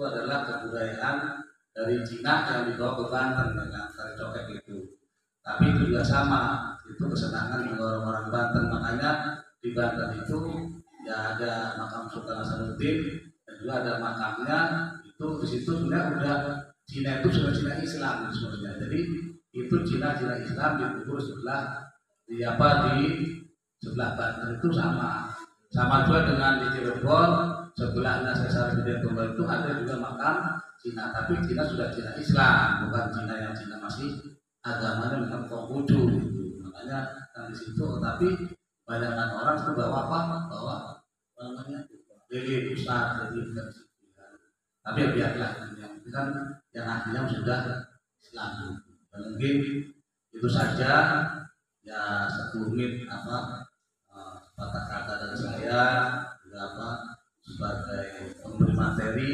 B: adalah kebudayaan dari Cina yang dibawa ke Banten dengan tari coket itu. Tapi itu juga sama, itu kesenangan dengan orang-orang Banten. Makanya di Banten itu ya ada makam Sultan Hasanuddin dan juga ada makamnya. Itu di situ sebenarnya udah Cina itu sudah Cina Islam sebenarnya. Jadi itu Cina Islam dikubur sebelah di sebelah Banten itu sama juga dengan di Cirebon sebelahnya Sesar Gede Tunggal itu ada juga makam Cina, tapi Cina sudah Cina Islam, bukan Cina yang Cina masih agamanya memang Konghucu gitu. Makanya di situ, tapi banyak orang itu bawa namanya lilin besar, lilin kecil. Tapi ya biarlah, yang kan yang akhirnya sudah Islam. Dan mungkin itu saja ya 10 menit kata-kata dari saya sebagai pemberi materi.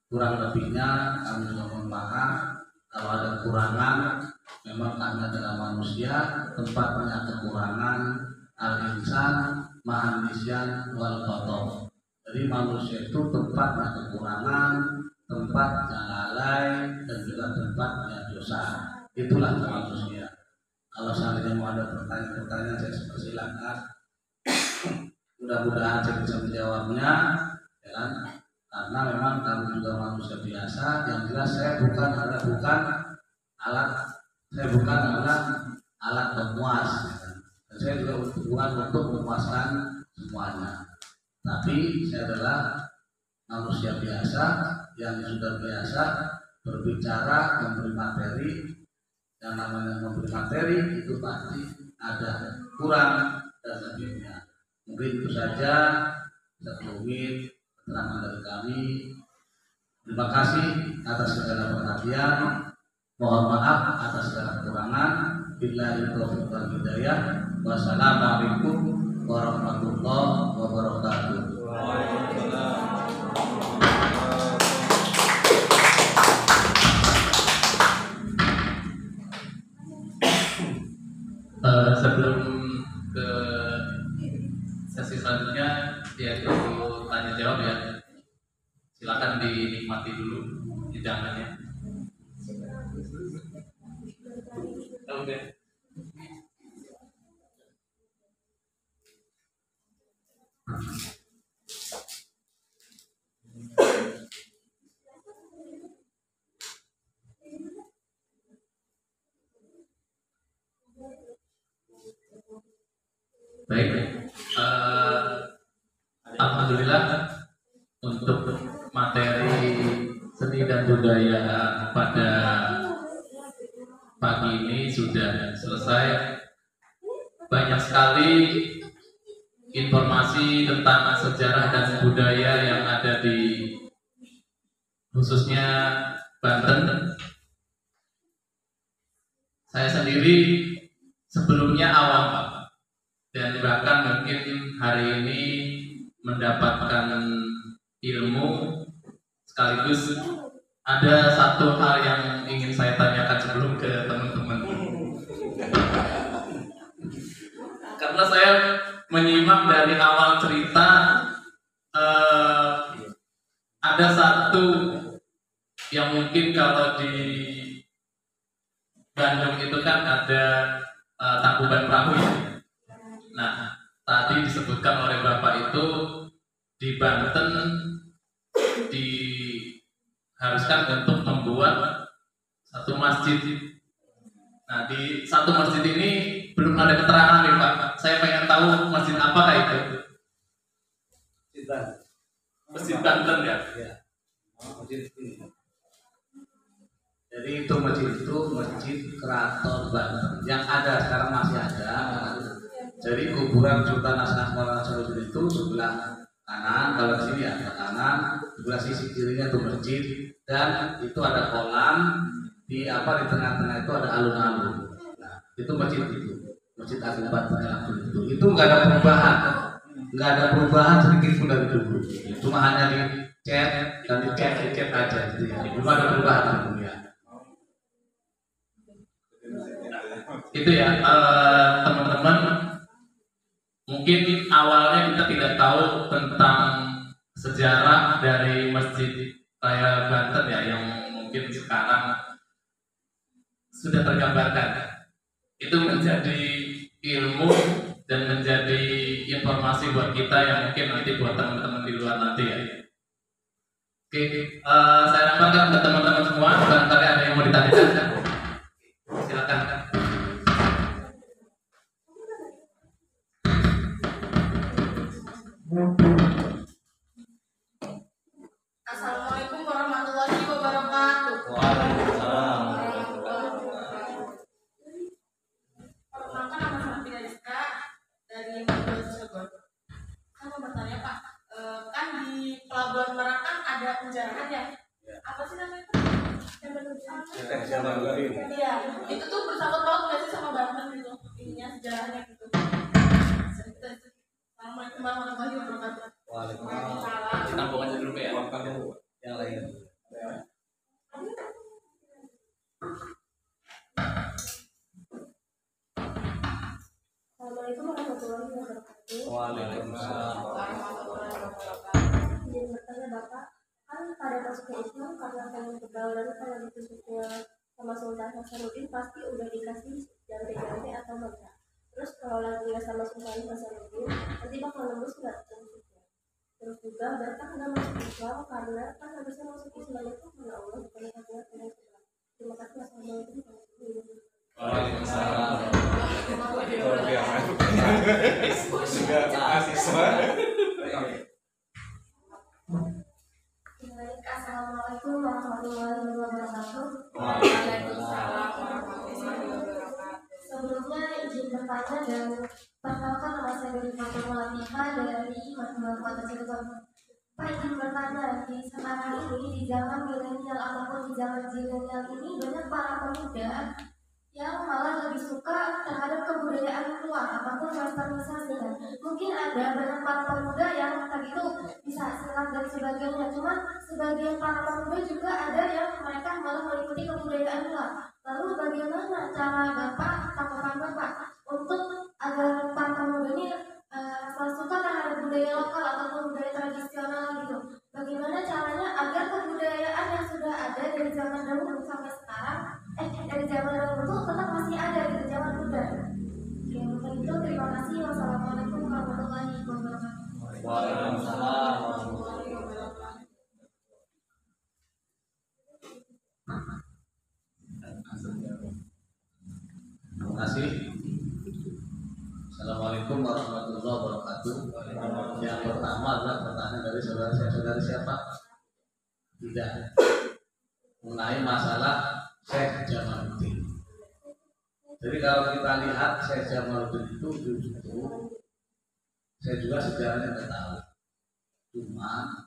B: Kurang lebihnya kami mohon maaf kalau ada kekurangan. Memang kami adalah manusia, tempatnya kekurangan. Al-insan maha nisyan wal khotoh. Jadi manusia itu tempatnya kekurangan, tempatnya lalai, dan juga tempatnya dosa. Itulah manusia. Kalau seandainya mau ada pertanyaan-pertanyaan, saya persilakan. Mudah-mudahan saya bisa menjawabnya, ya kan? Karena memang kami juga manusia biasa. Yang jelas saya bukan alat pemuas, ya kan? Dan saya juga bukan untuk memuaskan semuanya. Tapi saya adalah manusia biasa yang sudah biasa berbicara, memberi materi. Yang namanya memberi materi itu pasti ada kurang dan lebihnya. Mungkin itu saja 10 menit keterangan dari kami. Terima kasih atas segala perhatian. Mohon maaf atas segala kekurangan. Billahi taufiq wal hidayah. Wassalamualaikum warahmatullahi wabarakatuh.
A: Sebelum ke sesi selanjutnya yaitu tanya jawab ya, silakan dinikmati dulu hidangannya. Oke. Baik, alhamdulillah untuk materi seni dan budaya pada pagi ini sudah selesai. Banyak sekali informasi tentang sejarah dan budaya yang ada di khususnya Banten. Saya sendiri sebelumnya awam Pak, dan bahkan mungkin hari ini mendapatkan ilmu, sekaligus ada satu hal yang ingin saya tanyakan sebelum ke teman-teman. Karena saya menyimak dari awal cerita, ada satu yang mungkin kalau di Bandung itu kan ada Tangkuban Perahu ya. Nah, tadi disebutkan oleh Bapak itu di Banten diharuskan untuk membuat satu masjid. Nah, di satu masjid ini belum ada keterangan nih Pak. Saya pengen tahu masjid apakah itu? Masjid Banten ya?
B: Ya. Masjid ini. Jadi itu masjid Keraton Banten yang ada sekarang masih ada. Jadi kuburan Sultan Nasruddin itu sebelah kanan, kalau di sini ada kanan, sebelah sisi kirinya itu masjid dan itu ada kolam di tengah-tengah itu ada alun-alun. Nah, itu masjid Agung Banten itu nggak ada perubahan sedikit pun dari dulu. Cuma hanya dicat aja gitu ya. Belum ada perubahan tentunya.
A: Itu ya teman-teman, mungkin awalnya kita tidak tahu tentang sejarah dari Masjid Raya Banten ya, yang mungkin sekarang sudah tergambarkan. Itu menjadi ilmu dan menjadi informasi buat kita yang mungkin nanti buat teman-teman di luar nanti ya. Oke, saya nampakkan ke teman-teman semua, barangkali ada yang mau ditanyakan. Silakan.
C: Assalamualaikum warahmatullahi wabarakatuh.
B: Waalaikumsalam.
C: Perkenalkan, nama saya Fida Rizka dari Magelang, Cirebon. Saya mau bertanya Pak, kan di Pelabuhan Merak kan ada penjarahan ya? Apa sih namanya? Iya, itu tuh bersangkut paut nggak sih sama Banten gitu? Ininya sejarahnya gitu. Assalamualaikum warahmatullahi wabarakatuh.
B: Waalaikumsalam.
A: Ditampung aja dulu ya.
B: Yang lain.
E: Assalamualaikum warahmatullahi wabarakatuh.
B: Waalaikumsalam.
E: Izin bertanya Bapak, kan pada masuknya Islam karena pengen pergaulan kalau ditusuknya sama Sultan Hasanuddin pasti udah dikasih jante-jante atau enggak. Terus kalau lagi nggak sama Sultan Hasanuddin, nanti bakal nembus nggak tusuknya. Terus juga berkah nggak masuk Islam karena kan harusnya masuk Islam itu karena Allah bukan karena Islam. Terima kasih. Assalamualaikum warahmatullahi wabarakatuh.
A: Waalaikumsalam.
D: Sudah mahasiswa.
E: Assalamualaikum warahmatullahi wabarakatuh.
C: Waalaikumsalam warahmatullahi wabarakatuh.
E: Sebelumnya izin bertanya dan perkenalkan nama saya dari Fatimah Latifah dari Magelang Kota Cirebon. Pak, izin bertanya, di sekarang ini di zaman milenial ataupun di zaman zilenial ini banyak para pemuda yang malah lebih suka terhadap kebudayaan luar ataupun westernisasi. Mungkin ada banyak para pemuda yang tadi itu bisa silat dan sebagainya, cuman sebagian para pemuda juga ada yang mereka malah mengikuti kebudayaan luar. Lalu bagaimana cara Bapak, tanggapan Bapak untuk agar para pemuda ini selalu suka terhadap budaya lokal ataupun budaya tradisional gitu? Bagaimana caranya agar kebudayaan yang sudah ada dari zaman dahulu sampai sekarang, dari zaman dahulu itu tetap masih ada di zaman muda? Oke, untuk itu terima kasih. Wassalamualaikum warahmatullahi wabarakatuh.
B: Waalaikumsalam warahmatullahi
C: wabarakatuh.
B: Terima kasih. Assalamualaikum warahmatullahi wabarakatuh. Yang pertama adalah pertanyaan dari saudara saya. Saudara siapa? Tidak. Mengenai masalah Syekh Jamaluddin. Jadi kalau kita lihat Syekh Jamaluddin itu justru saya juga sejarahnya tidak tahu. Cuma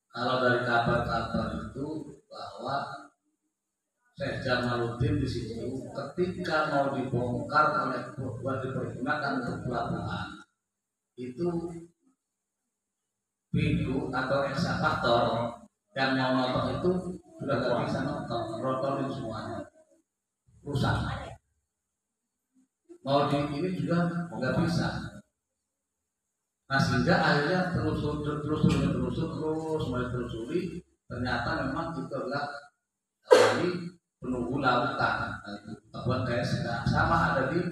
B: kalau dari kabar-kabar itu bahwa Syekh Jamaluddin di situ ketika mau dibongkar oleh buat dipergunakan untuk pelabuhan itu bidu atau ekskavator yang mau nonton itu sudah nggak bisa nonton, rotorin semuanya, rusak. Mau di ini juga nggak bisa. Nah sehingga akhirnya terus mulai telusuri, ternyata memang itu adalah ini penunggu lautan. Nah, itu buat kayak sama ada di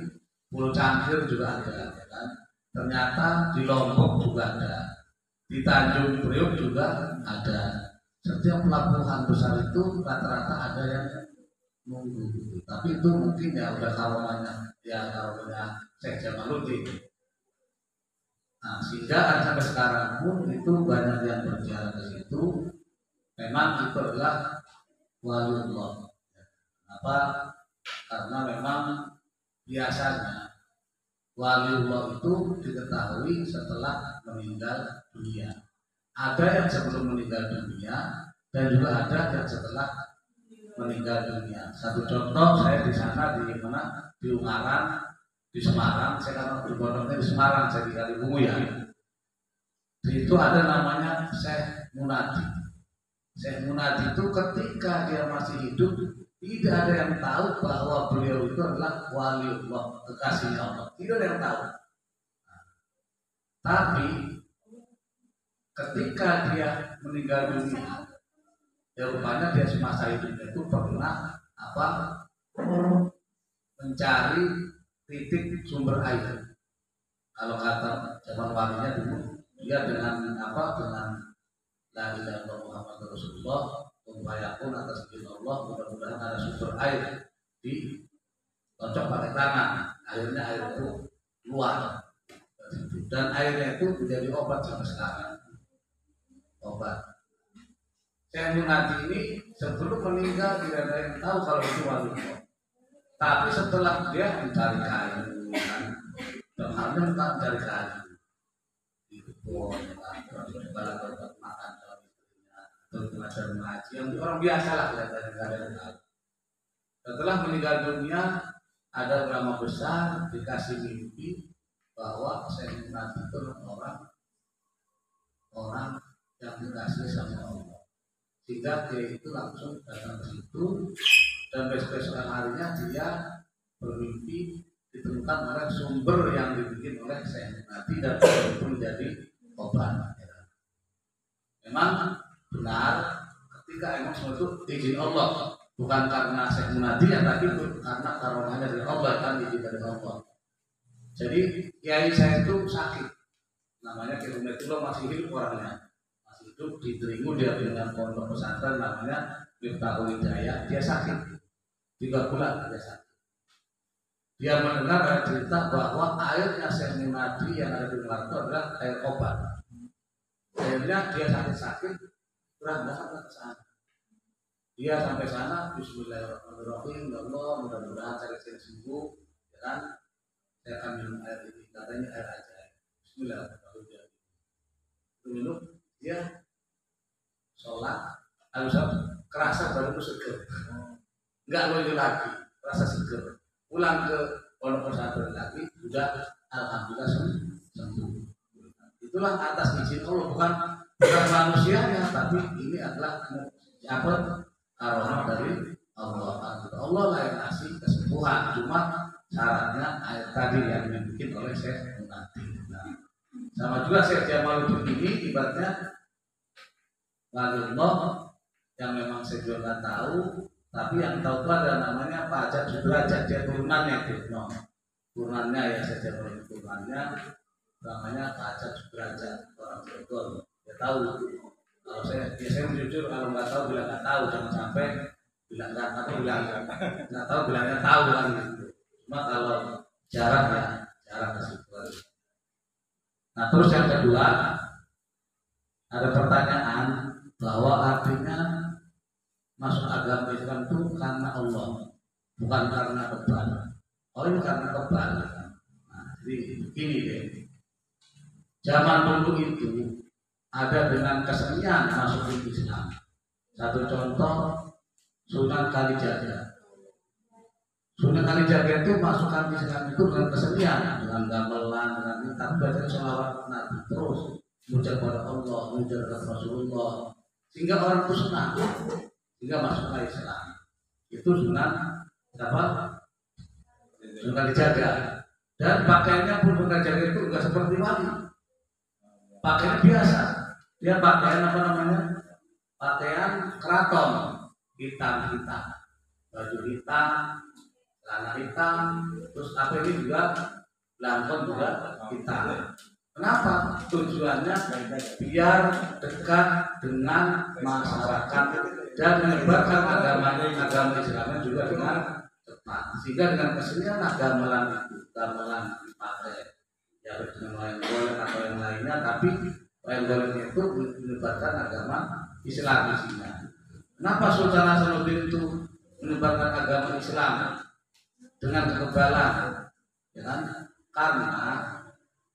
B: Pulau Cangkir juga ada, ya kan? Ternyata di Lombok juga ada, di Tanjung Priok juga ada. Setiap pelabuhan besar itu rata-rata ada yang nunggu. Tapi itu mungkin ya udah kawannya Syekh Jamaluddin. Nah, sehingga sampai sekarang pun itu banyak yang berjalan ke situ. Memang itu adalah waliullah. Kenapa? Karena memang biasanya waliullah itu diketahui setelah meninggal dunia. Ada yang sebelum meninggal dunia dan juga ada yang setelah meninggal dunia. Satu contoh saya di sana di mana di Ungaran, di Semarang. Saya kan berpondoknya di Semarang, saya di Kalibungu ya. Di itu ada namanya Syekh Munadi. Syekh Munadi itu ketika dia masih hidup tidak ada yang tahu bahwa beliau itu adalah waliullah, kekasihnya Allah. Tidak ada yang tahu. Tapi ketika dia meninggal dunia, ya rupanya dia semasa hidupnya itu pernah mencari titik sumber air. Kalau kata zaman walinya dulu, dia dengan la ilaha illallah Muhammadur Rasulullah, pun atas izin Allah, mudah-mudahan ada sumber air di cocok pakai tangan, airnya air itu keluar dan airnya itu menjadi obat sampai sekarang. Obat. Syekh Munadi ini sebelum meninggal tidak ada yang tahu kalau itu waliullah. Tapi setelah dia mencari kayu, dan halnya mencari kayu di kebun, tempat makan kalau istrinya, atau belajar mengaji, yang orang biasa lah kelihatannya nggak ada yang tahu. Setelah meninggal dunia, ada ulama besar dikasih mimpi bahwa Syekh Munadi itu orang yang dikasih sama Allah, sehingga dia itu langsung datang ke situ dan besok-besokan harinya dia bermimpi ditemukan oleh sumber yang dibikin oleh Syekh Munadi dan itu menjadi obat. Memang benar ketika emang semua itu izin Allah, bukan karena Syekh Munadi yang tadi, karena karunia dari Allah, kan izin dari Allah. Jadi kiai saya itu sakit, namanya Kiai Munadillah, masih hidup orangnya, masih hidup di Teringgu, dia dengan pondok pesantren namanya Miftahul Hidayah. Dia sakit 3 bulan, dia sakit. Dia mendengar ada cerita bahwa airnya Syekh Munadi yang ada di luar itu adalah air obat. Akhirnya dia sakit-sakit berangkat ke sana. Dia sampai sana, Bismillahirrahmanirrahim, ya Allah, mudah-mudahan saya sembuh, ya kan? Saya akan minum air ini, katanya air ajaib. Bismillahirrahmanirrahim. Minum, dia sholat, kerasa baru itu seger, nggak loyo lagi, rasa seger. Pulang ke pondok pesantren lagi, sudah alhamdulillah sembuh. Itulah atas izin Allah, bukan manusianya, tapi ini adalah karunia dari Allah. Allah lah yang kasih kesembuhan, cuma syaratnya air tadi yang dibikin oleh Syekh Munadi. Nah, sama juga Syekh Jamaluddin ini ibaratnya waliullah yang memang saya juga nggak tahu, tapi yang tahu itu ada namanya Pak Hajat Sudrajat, dia turunannya itu, turunannya ya, Syekh Jamaluddin turunannya namanya Pak Hajat Sudrajat, orang Cirebon. Dia tahu. Kalau saya jujur, kalau nggak tahu bilang nggak tahu, jangan sampai bilang nggak tahu, nggak tahu bilangnya tahu kan gitu. Cuma kalau jarak ke situ. Nah terus yang kedua, ada pertanyaan bahwa artinya masuk agama Islam itu karena Allah, bukan karena kebal. Oh ini karena kebal. Nah, jadi begini deh. Zaman dulu itu ada dengan kesenian masuk ke Islam. Satu contoh, Sunan Kalijaga. Sunan Kalijaga itu masukkan Islam itu dengan kesenian, dengan gamelan, dengan ini, tapi baca sholawat Nabi terus. muja kepada Allah, muja kepada Rasulullah, sehingga orang itu senang, sehingga masuklah Islam. Itu sunnah apa? Sunnah dijaga. Dan pakaiannya pun sunnah dijaga itu enggak seperti wali. Pakaian biasa. Dia pakaian apa namanya? Pakaian keraton, hitam-hitam, baju hitam, celana hitam, terus apa ini juga lambang juga hitam. Kenapa? Tujuannya biar dekat dengan masyarakat dan menyebarkan agama Islamnya juga dengan cepat. Sehingga dengan kesenian gamelan dipakai ya dengan wayang-golek atau yang lainnya, tapi wayang-golek itu menyebarkan agama Islam di sini. Kenapa Sultan Hasanuddin itu menyebarkan agama Islam dengan kekebalan? Ya kan? Karena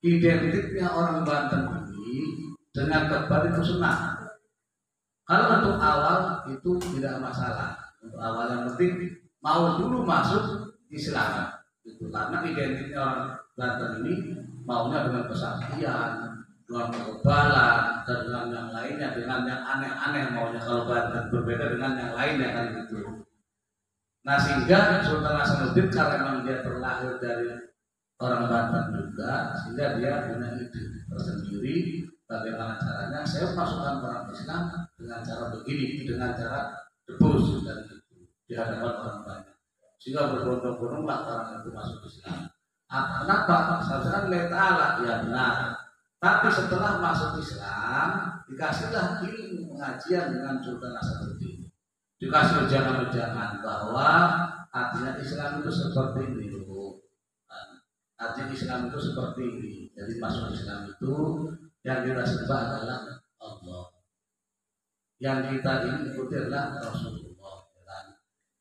B: identiknya orang Banten ini dengan kebal itu senang. Kalau untuk awal itu tidak masalah. Untuk awal yang penting mau dulu masuk Islam. Itu karena identiknya orang Banten ini maunya dengan kesaktian, dengan kekebalan, dan dengan yang lainnya, dengan yang aneh-aneh maunya. Kalau Banten berbeda dengan yang lainnya kan gitu. Nah sehingga Sultan Hasanuddin karena memang dia terlahir dari orang Banten juga, sehingga dia punya ide tersendiri bagaimana caranya saya masukkan orang Islam dengan cara begini, dengan cara debus dan itu di hadapan orang banyak, sehingga berbondong-bondonglah orang itu masuk Islam. Kenapa? Seharusnya lihat Allah ya benar, tapi setelah masuk Islam dikasihlah ilmu pengajian dengan Sultan Hasanuddin, dikasih ujangan-ujangan bahwa artinya Islam itu seperti ini. Arti Islam itu seperti ini. Jadi masuk Islam itu yang kita sembah adalah Allah. Yang kita ikuti adalah Rasulullah.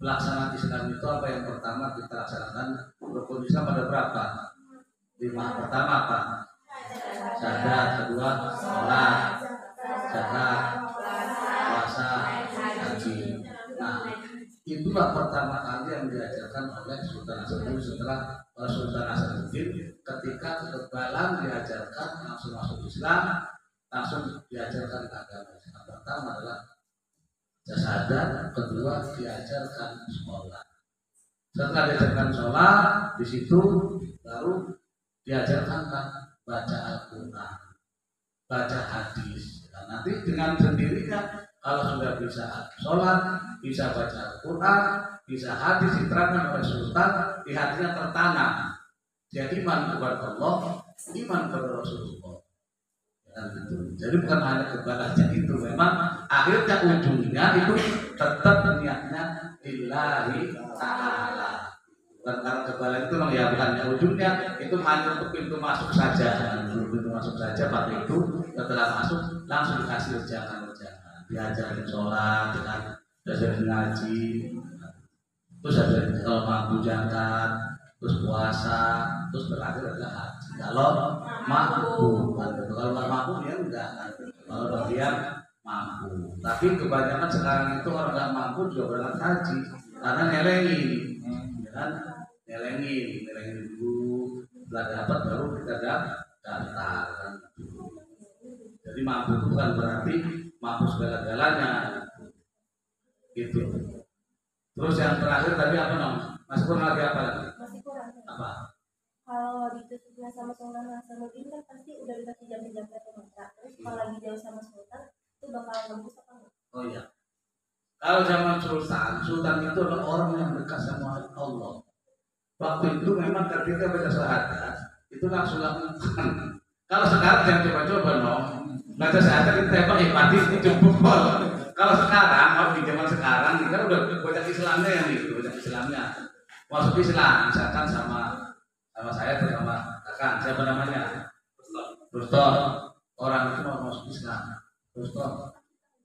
B: Pelaksanaan Islam itu apa? Yang pertama kita laksanakan rukun Islam ada berapa? 5. Pertama apa? Syahadat. Kedua salat, zakat, puasa, haji. Nah, itulah pertama kali yang diajarkan oleh Sultan Hasanuddin setelah Sultan Hasanuddin ketika kekebalan diajarkan langsung masuk Islam, langsung diajarkan agama Islam. Pertama adalah syahadat, kedua diajarkan sholat. Setelah diajarkan sholat, di situ baru diajarkan baca Al-Quran, baca hadis. Nah, nanti dengan sendirinya kalau sudah bisa sholat, bisa baca Al-Quran, bisa hadis diterapkan oleh Sultan, di hatinya tertanam. Jadi iman kepada Allah, iman kepada Rasulullah. Dan itu. Jadi bukan hanya kebalannya itu, memang akhirnya ujungnya itu tetap niatnya lillahi ta'ala. Bukan karena kebalan itu memang ya bukannya ujungnya itu hanya untuk pintu masuk saja. Pintu masuk saja pakai itu, setelah masuk langsung dikasih ujangan-ujangan, diajarin sholat, diajarin ngaji, terus ada kalau mampu zakat, terus puasa, terus terakhir adalah haji. Kalau mampu, kalau nggak mampu dia enggak. Kalau dia mampu, tapi kebanyakan sekarang itu orang nggak mampu juga berangkat haji karena nelengin, kan? Nelengin dulu, setelah dapat baru kita daftar. Kan? Jadi mampu itu bukan berarti mampu segala-galanya, gitu. Terus yang terakhir tadi apa namanya? Masih kurang lagi apa lagi?
E: Masih kurang. Apa? Kalau ditutupnya sama Sultan Hasanuddin kan pasti udah dikasih jam-jamnya kontrak. Terus kalau lagi jauh sama Sultan itu bakalan tembus apa enggak?
B: Oh iya. Kalau zaman Sultan itu adalah orang yang dekat sama Allah. Waktu itu memang ketika baca syahadat itu langsung lakukan. Kalau sekarang jangan coba-coba dong. Baca syahadat itu tembak mati ini cukup. Kalau sekarang, kalau di zaman sekarang kita udah banyak Islamnya yang itu, banyak Islamnya. Masuk Islam, misalkan sama saya atau sama kakak, siapa namanya? Ruston. Orang itu mau masuk Islam. Ruston,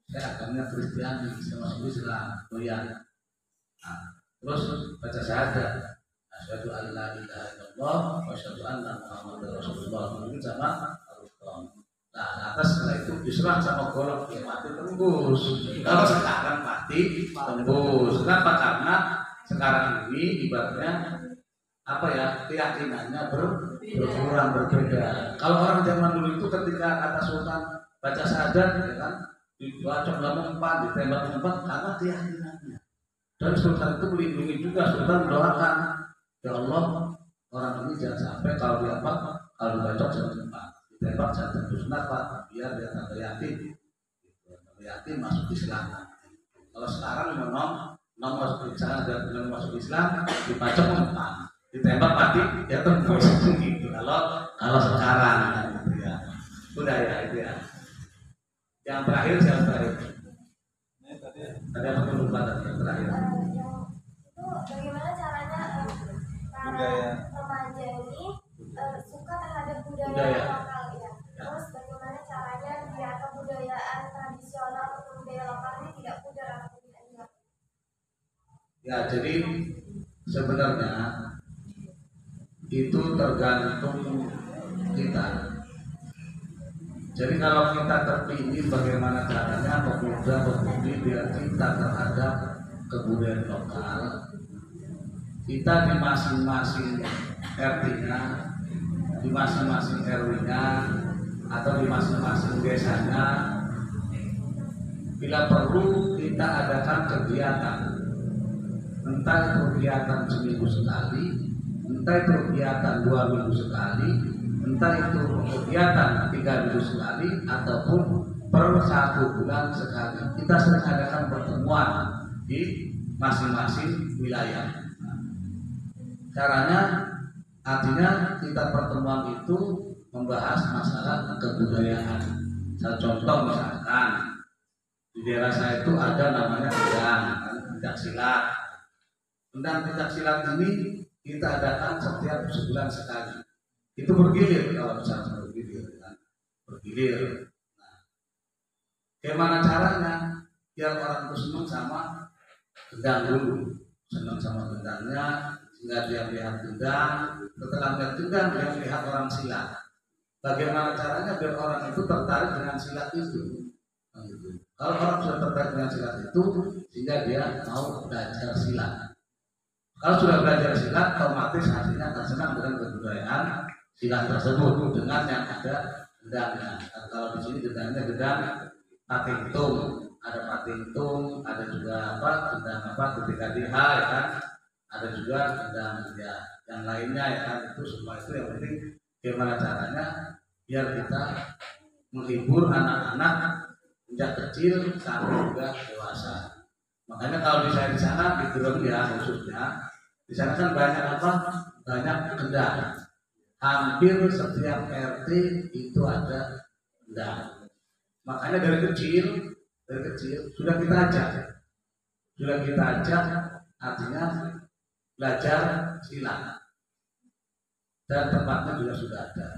B: saya agamanya Kristiani, saya masuk Islam. Oh iya. Nah, terus baca syahadat. Asyhadu an la ilaha illallah wa asyhadu anna Muhammadar Rasulullah. Itu sama Ruston. Nah, atas setelah itu diserang sama golok ya mati tembus. Kalau sekarang mati tembus. Kenapa? Karena sekarang ini ibaratnya apa ya, keyakinannya berkurang, berbeda. Kalau orang zaman dulu itu ketika kata Sultan baca syahadat, ya kan, dibaca dalam umpan, ditembak umpan karena keyakinannya. Dan Sultan itu melindungi juga. Sultan mendoakan, ya Allah, orang ini jangan sampai kalau dia kalau dibacok jangan umpan, ditembak jangan tembus nafas, biar dia tambah yakin, yakin masuk Islam. Kalau sekarang memang masuk Islam, dan masuk Islam dibacok umpan, ditembak mati ya tembus gitu. Kalau sekarang gitu ya, udah ya itu ya. Yang terakhir siapa terakhir? Ada apa lupa tadi yang terakhir?
E: Itu bagaimana caranya para remaja ini suka terhadap budaya lokal ya. Terus bagaimana caranya biar kebudayaan tradisional atau budaya lokal ini tidak pudar atau tidak hilang?
B: Ya, jadi sebenarnya itu tergantung kita. Jadi kalau kita terpilih bagaimana caranya pemuda-pemudi biar cinta terhadap kebudayaan lokal, kita di masing-masing RT-nya, di masing-masing RW-nya, atau di masing-masing desanya, bila perlu kita adakan kegiatan, entah itu kegiatan seminggu sekali, entah itu kegiatan 2 minggu sekali, entah itu kegiatan 3 minggu sekali, ataupun per 1 bulan sekali. Kita sering adakan pertemuan di masing-masing wilayah. Caranya, artinya kita pertemuan itu membahas masalah kebudayaan. Saya contoh misalkan di daerah saya itu ada namanya pencak silat. Pencak silat ini kita adakan setiap sebulan sekali. Itu bergilir kalau misalnya bergilir. Nah, bagaimana caranya biar orang itu senang sama gendang dulu, senang sama gendangnya, sehingga dia lihat gendang, setelah lihat gendang dia melihat orang silat. Bagaimana caranya biar orang itu tertarik dengan silat itu? Nah, gitu. Kalau orang sudah tertarik dengan silat itu, sehingga dia mau belajar silat. Kalau sudah belajar silat, otomatis hasilnya akan senang dengan kebudayaan silat tersebut dengan yang ada gendangnya. Kalau di sini gendangnya gendang patingtung, ada patingtung, ada juga gendang ketika diha, ya kan? Ada juga gendang ya, yang lainnya ya kan, itu semua itu yang penting bagaimana caranya biar kita menghibur anak-anak sejak kecil sampai juga dewasa. Makanya kalau di sana di Gerem ya khususnya, di sana kan banyak gendang. Hampir setiap RT itu ada gendang. Makanya dari kecil sudah kita ajak, artinya belajar silat. Dan tempatnya juga sudah ada.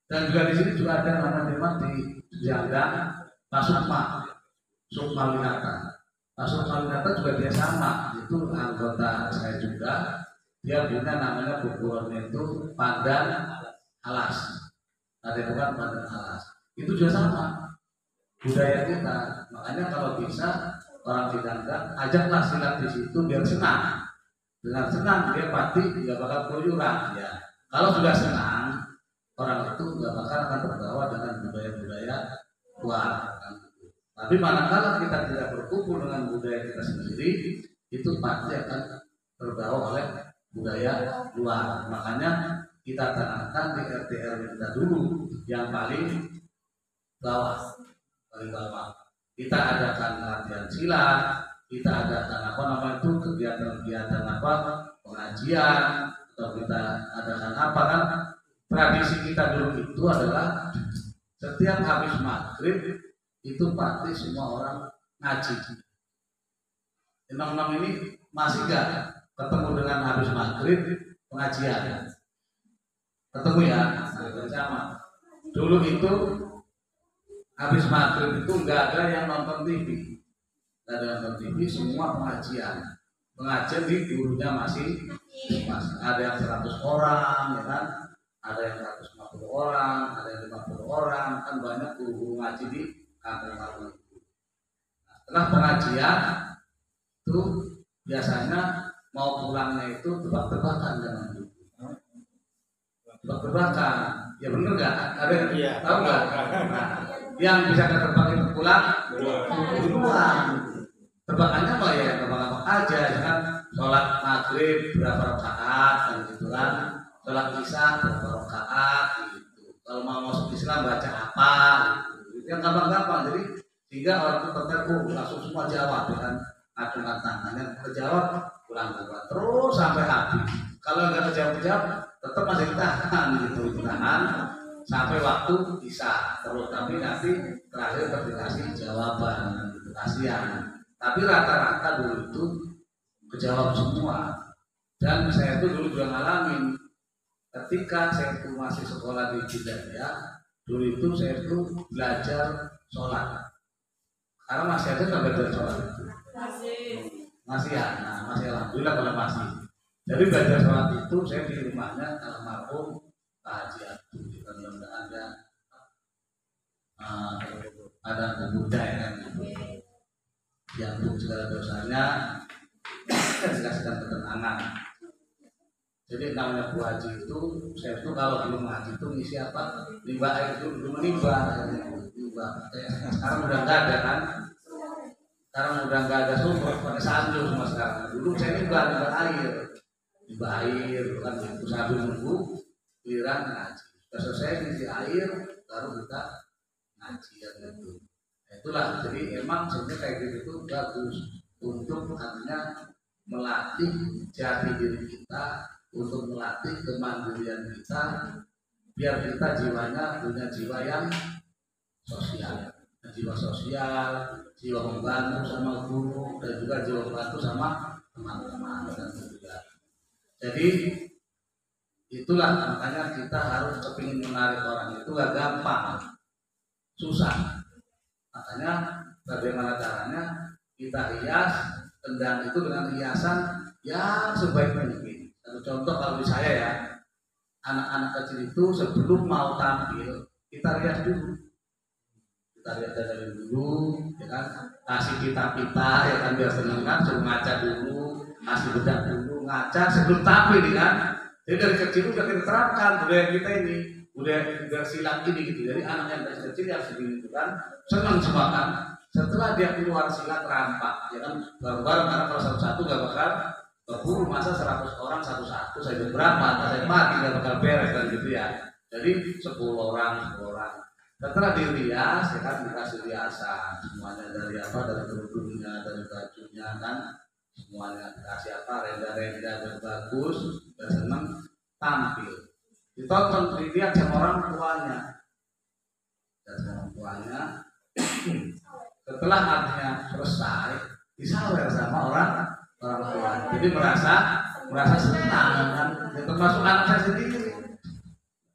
B: Dan juga di sini juga ada nama-nama di Janggang Sukma Winata. Pak Sukma Winata juga dia sama, itu anggota saya juga. Dia punya namanya bukuannya itu Pandan Alas. Ada bukan Pandan Alas. Itu juga sama budaya kita. Makanya kalau bisa orang di Janggang ajaklah silat di situ biar senang. Dengan senang dia pasti tidak bakal keluyuran ya. Kalau sudah senang, orang itu nggak bakal akan terbawa dengan budaya-budaya luar. Tapi manakala kita tidak berkumpul dengan budaya kita sendiri, itu pasti akan terbawa oleh budaya luar. Makanya kita tanamkan di RT RW kita dulu yang paling bawah. Kita adakan latihan silat, kita adakan kegiatan pengajian, atau kita adakan kan tradisi kita dulu itu adalah setiap habis maghrib itu pasti semua orang ngaji. Enam ini masih gak ketemu dengan habis maghrib pengajian? Ketemu ya bersama. Dulu itu habis maghrib itu nggak ada yang nonton TV. Nggak ada yang nonton TV, semua pengajian. Pengajian di gurunya masih ada yang 100 orang, ya kan? Ada yang 150 orang, ada yang 50 orang, kan banyak guru ngaji di kampung-kampung itu. Nah, setelah pengajian itu biasanya mau pulangnya itu tebak-tebakan dengan guru. tebak-tebakan. Ya bener nggak? Ada
D: Iya.
B: tahu nggak? Nah, yang bisa ketebak itu pulang duluan. Tebakannya mah ya gampang-gampang aja, ya kan? Sholat maghrib berapa rakaat kan gitu kan? Sholat isya berapa rakaat gitu. Kalau mau masuk Islam baca apa gitu. Yang gampang-gampang. Jadi sehingga orang itu tertentu langsung semua jawab, ya kan? Acungan tangannya kejawab pulang terus sampai habis. Kalau nggak kejawab tetap masih ditahan gitu, ditahan sampai waktu bisa terus, tapi nanti terakhir dikasih jawaban gitu, kasihan. Tapi rata-rata dulu itu kejawab semua. Dan saya itu dulu juga ngalamin ketika saya itu masih sekolah di Bidaya, dulu itu saya itu belajar sholat. Karena masih ada nggak belajar sholat itu? Masih ya, nah masih alhamdulillah kalau masih. Jadi belajar sholat itu saya di rumahnya almarhum Pak Haji Abdul, mudah-mudahan ada kebudayaan yang segala dosanya dan dikasihkan ketenangan. Jadi namanya Bu Haji itu, saya itu kalau belum ngaji itu ngisi apa? Limbah air itu belum menimba, sekarang udah nggak ada kan? Sekarang udah nggak ada sumber, pakai sandu semua sekarang. Dulu saya limbah air kan itu sambil nunggu giliran ngaji. Sudah selesai ngisi air, baru kita ngaji ya gitu. Itulah, jadi emang sebenarnya kayak gitu itu bagus untuk artinya melatih jati diri kita, untuk melatih kemandirian kita, biar kita jiwanya punya jiwa yang sosial, jiwa membantu sama guru, dan juga jiwa membantu sama teman-teman dan juga. Jadi itulah makanya kita harus kepingin menarik orang itu gak gampang, susah. Makanya bagaimana caranya kita hias kendang itu dengan hiasan yang sebaik mungkin. Satu contoh kalau di saya ya, anak-anak kecil itu sebelum mau tampil kita rias dulu. Kita lihat dari dulu, ya kan? Kasih pita-pita, ya kan, biar seneng kan, suruh ngaca dulu, kasih bedak dulu, ngaca sebelum tampil, ya kan? Jadi dari kecil udah kita terapkan budaya kita ini, budaya silat ini gitu. Jadi anak yang dari kecil yang segini itu kan senang semua kan. Setelah dia keluar silat rampak, ya kan, bareng-bareng, karena kalau satu-satu gak bakal berburu, masa 100 orang satu-satu saya berapa, saya mati gak bakal beres kan gitu ya. Jadi 10 orang. Setelah dirias, ya kan, dikasih riasan semuanya dari apa, dari kerudungnya, dari bajunya kan, semuanya dikasih apa, renda-renda dan bagus, dan senang tampil. Ditonton, dilihat sama orang tuanya, dan sama orang tuanya. Setelah artinya selesai, disawer sama orang tua. Jadi merasa senang kan, ya, termasuk anak saya sendiri.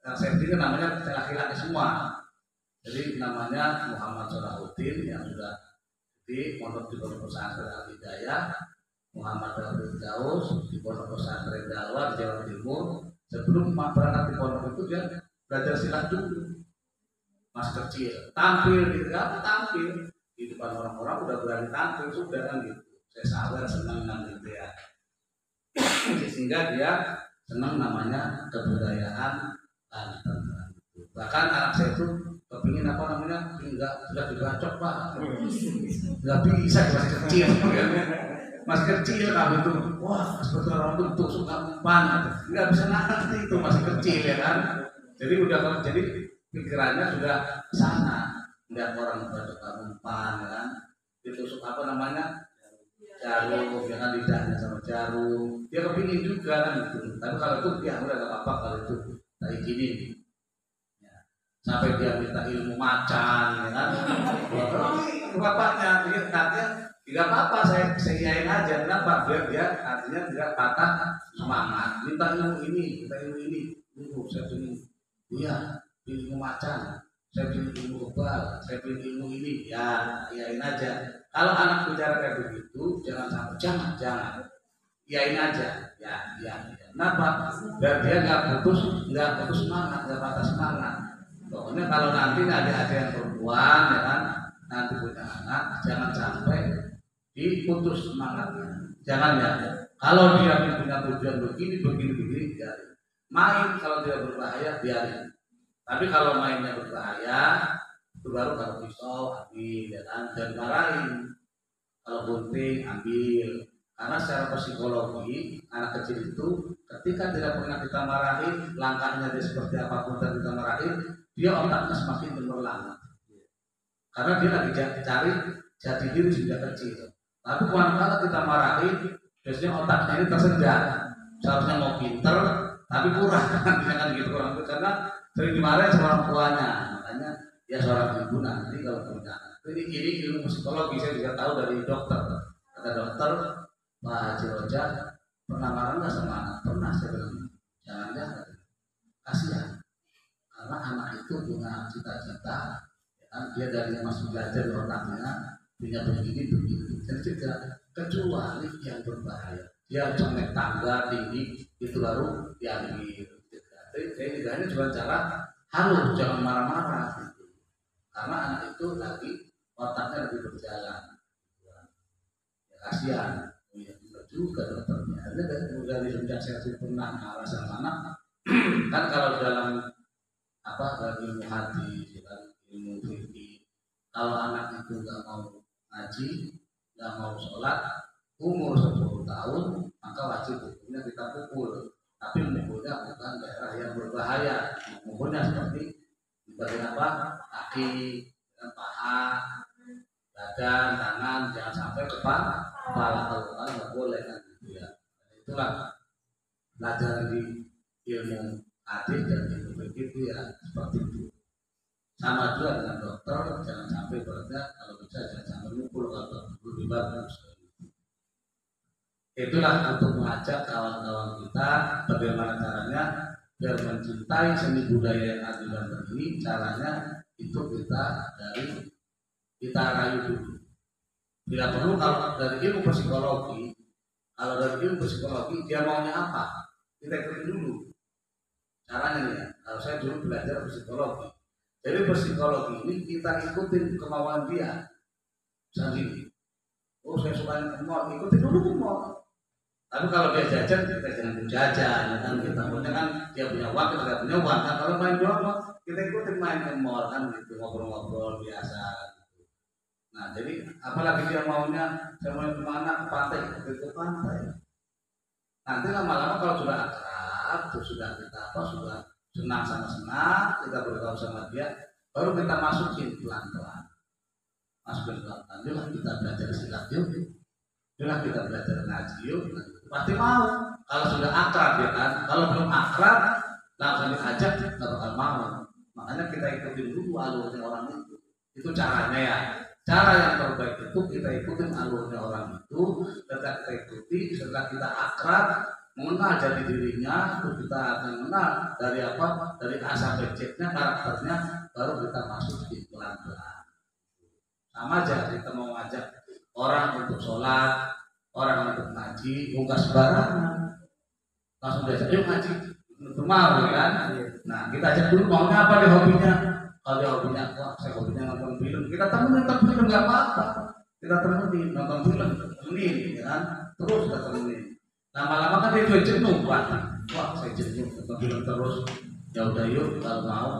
B: Yang saya sendiri namanya laki-laki semua. Jadi namanya Muhammad Solahuddin yang sudah di pondok di Pondok Pesantren Al-Hidayah, Muhammad Abdul Daus di Pondok Pesantren Dalwa di Jawa Timur. Sebelum berangkat di pondok itu dia belajar silat dulu, masih kecil. Tampil di depan orang-orang udah berani tampil sudah kan gitu. Saya sabar senang gitu ya. Sehingga dia senang namanya kebudayaan Banten. Bahkan anak saya itu kepingin apa namanya, sudah dibacok Pak, nggak bisa, masih kecil kamu itu, wah seperti orang itu tusuk umpan, nggak bisa ngerti itu, masih kecil ya kan. Jadi pikirannya sudah sana, lihat orang bacok umpan ya kan, ditusuk apa namanya, jarum, ya kan, lidahnya sama jarum, dia kepingin juga kan gitu. Tapi kalau itu ya udah nggak apa-apa kalau itu kayak gini. Sampai dia minta ilmu macan, ya kan? Bapaknya, dia katanya tidak apa-apa, saya iain aja. Kenapa? Biar dia artinya tidak patah semangat. Minta ilmu ini. Saya pilih, iya, ilmu macan. Saya pilih ilmu kebal. Saya pilih ilmu ini. Ya, iain aja. Kalau anak bicara kayak begitu, jangan. Iain aja. Ya. Kenapa? Biar dia nggak putus semangat, nggak patah semangat. Pokoknya kalau nanti ada yang perempuan ya kan, nanti punya anak, jangan sampai diputus semangatnya. Jangan ya. Kalau dia punya tujuan begini ya. Main kalau tidak berbahaya biarin. Tapi kalau mainnya berbahaya, itu baru kalau pisau ambil, ya kan, dan marahin. Kalau gunting ambil. Karena secara psikologi anak kecil itu ketika tidak pernah kita marahin, langkahnya dia seperti apapun dan kita marahin, dia otaknya semakin gemerlap. Karena dia lagi cari jati diri sejak kecil. Tapi kalau kita marahin, biasanya otaknya ini tersendat. Seharusnya mau pinter, tapi kurang. Kan gitu kurang. Karena sering dimarahin sama orang tuanya. Makanya dia seorang ibu nanti kalau pernikahan. Ini ilmu psikologi saya juga tahu dari dokter. Kata dokter, Pak Haji Roja pernah marah nggak sama anak? Pernah, saya bilang jangan kasihan. Karena anak itu punya cita-cita, ya kan? Dia dari masih belajar otaknya punya begini. Jadi tidak kecuali yang berbahaya. Dia naik tangga tinggi itu baru diambil. Jadi tidak hanya cuma cara halus, jangan marah-marah. Gitu. Karena anak itu lagi otaknya lebih berjalan. Ya, kasihan. Ya, juga dokternya. Ada dari sejak saya pernah marah sama anak. Kan kalau dalam ilmu hati, ilmu fikih, kalau anak itu nggak mau ngaji, nggak mau sholat, umur 10 tahun, maka wajib hukumnya kita pukul. Tapi memukulnya bukan daerah yang berbahaya. Memukulnya seperti di bagian kaki, paha, badan, tangan, jangan sampai kepala. Kalau nggak boleh kan gitu ya. Itulah belajar di ilmu hadis dan ilmu fikih itu ya seperti itu. Sama juga dengan dokter, jangan sampai beratnya kalau bisa jangan sampai mukul kalau lebih bagus. Itulah untuk mengajak kawan-kawan kita bagaimana caranya biar mencintai seni budaya yang adil dan bersih. Caranya itu kita rayu dulu. Tidak perlu kalau dari ilmu psikologi, dia maunya apa? Kita ikuti dulu. Caranya nih ya, kalau saya dulu belajar psikologi. Jadi psikologi ini kita ikutin kemauan dia sendiri. Oh saya suka ke mall, ikutin dulu ke mall. Tapi kalau dia jajan, kita jangan jajan. Kan kita punya kan dia punya uang, kita tidak punya uang. Nah, kalau main doang, kita ikutin main ke mall kan gitu, ngobrol-ngobrol biasa. Nah jadi apalagi dia maunya saya mau kemana, ke pantai, ke pantai. Nanti lama-lama kalau sudah akrab, sudah kita sudah senang sama senang, kita bergaul sama dia, baru kita masukin pelan-pelan. Yuk kita belajar silat yuk, kita belajar ngaji yuk. Pasti mau. Kalau sudah akrab ya kan, kalau belum akrab langsung diajak nggak bakal mau. Makanya kita ikutin dulu alurnya orang itu. Itu caranya ya. Cara yang terbaik itu kita ikutin alurnya orang itu, setelah kita ikuti, setelah kita akrab, mengenal jati dirinya, terus kita akan mengenal dari A sampai Z-nya, karakternya, baru kita masuk di pelan-pelan. Sama aja kita mau ngajak orang untuk sholat, orang untuk ngaji, bukan sembarangan. Langsung diajak, yuk ngaji, itu mau kan? Nah kita ajak dulu maunya apa deh hobinya. Kalau dia hobinya, wah saya hobinya nonton film, kita temenin nonton film nggak apa-apa, kita temenin nonton film, ya kan, terus kita temenin. Lama-lama kan dia juga jenuh, wah saya jenuh nonton film terus, ya udah yuk kalau mau,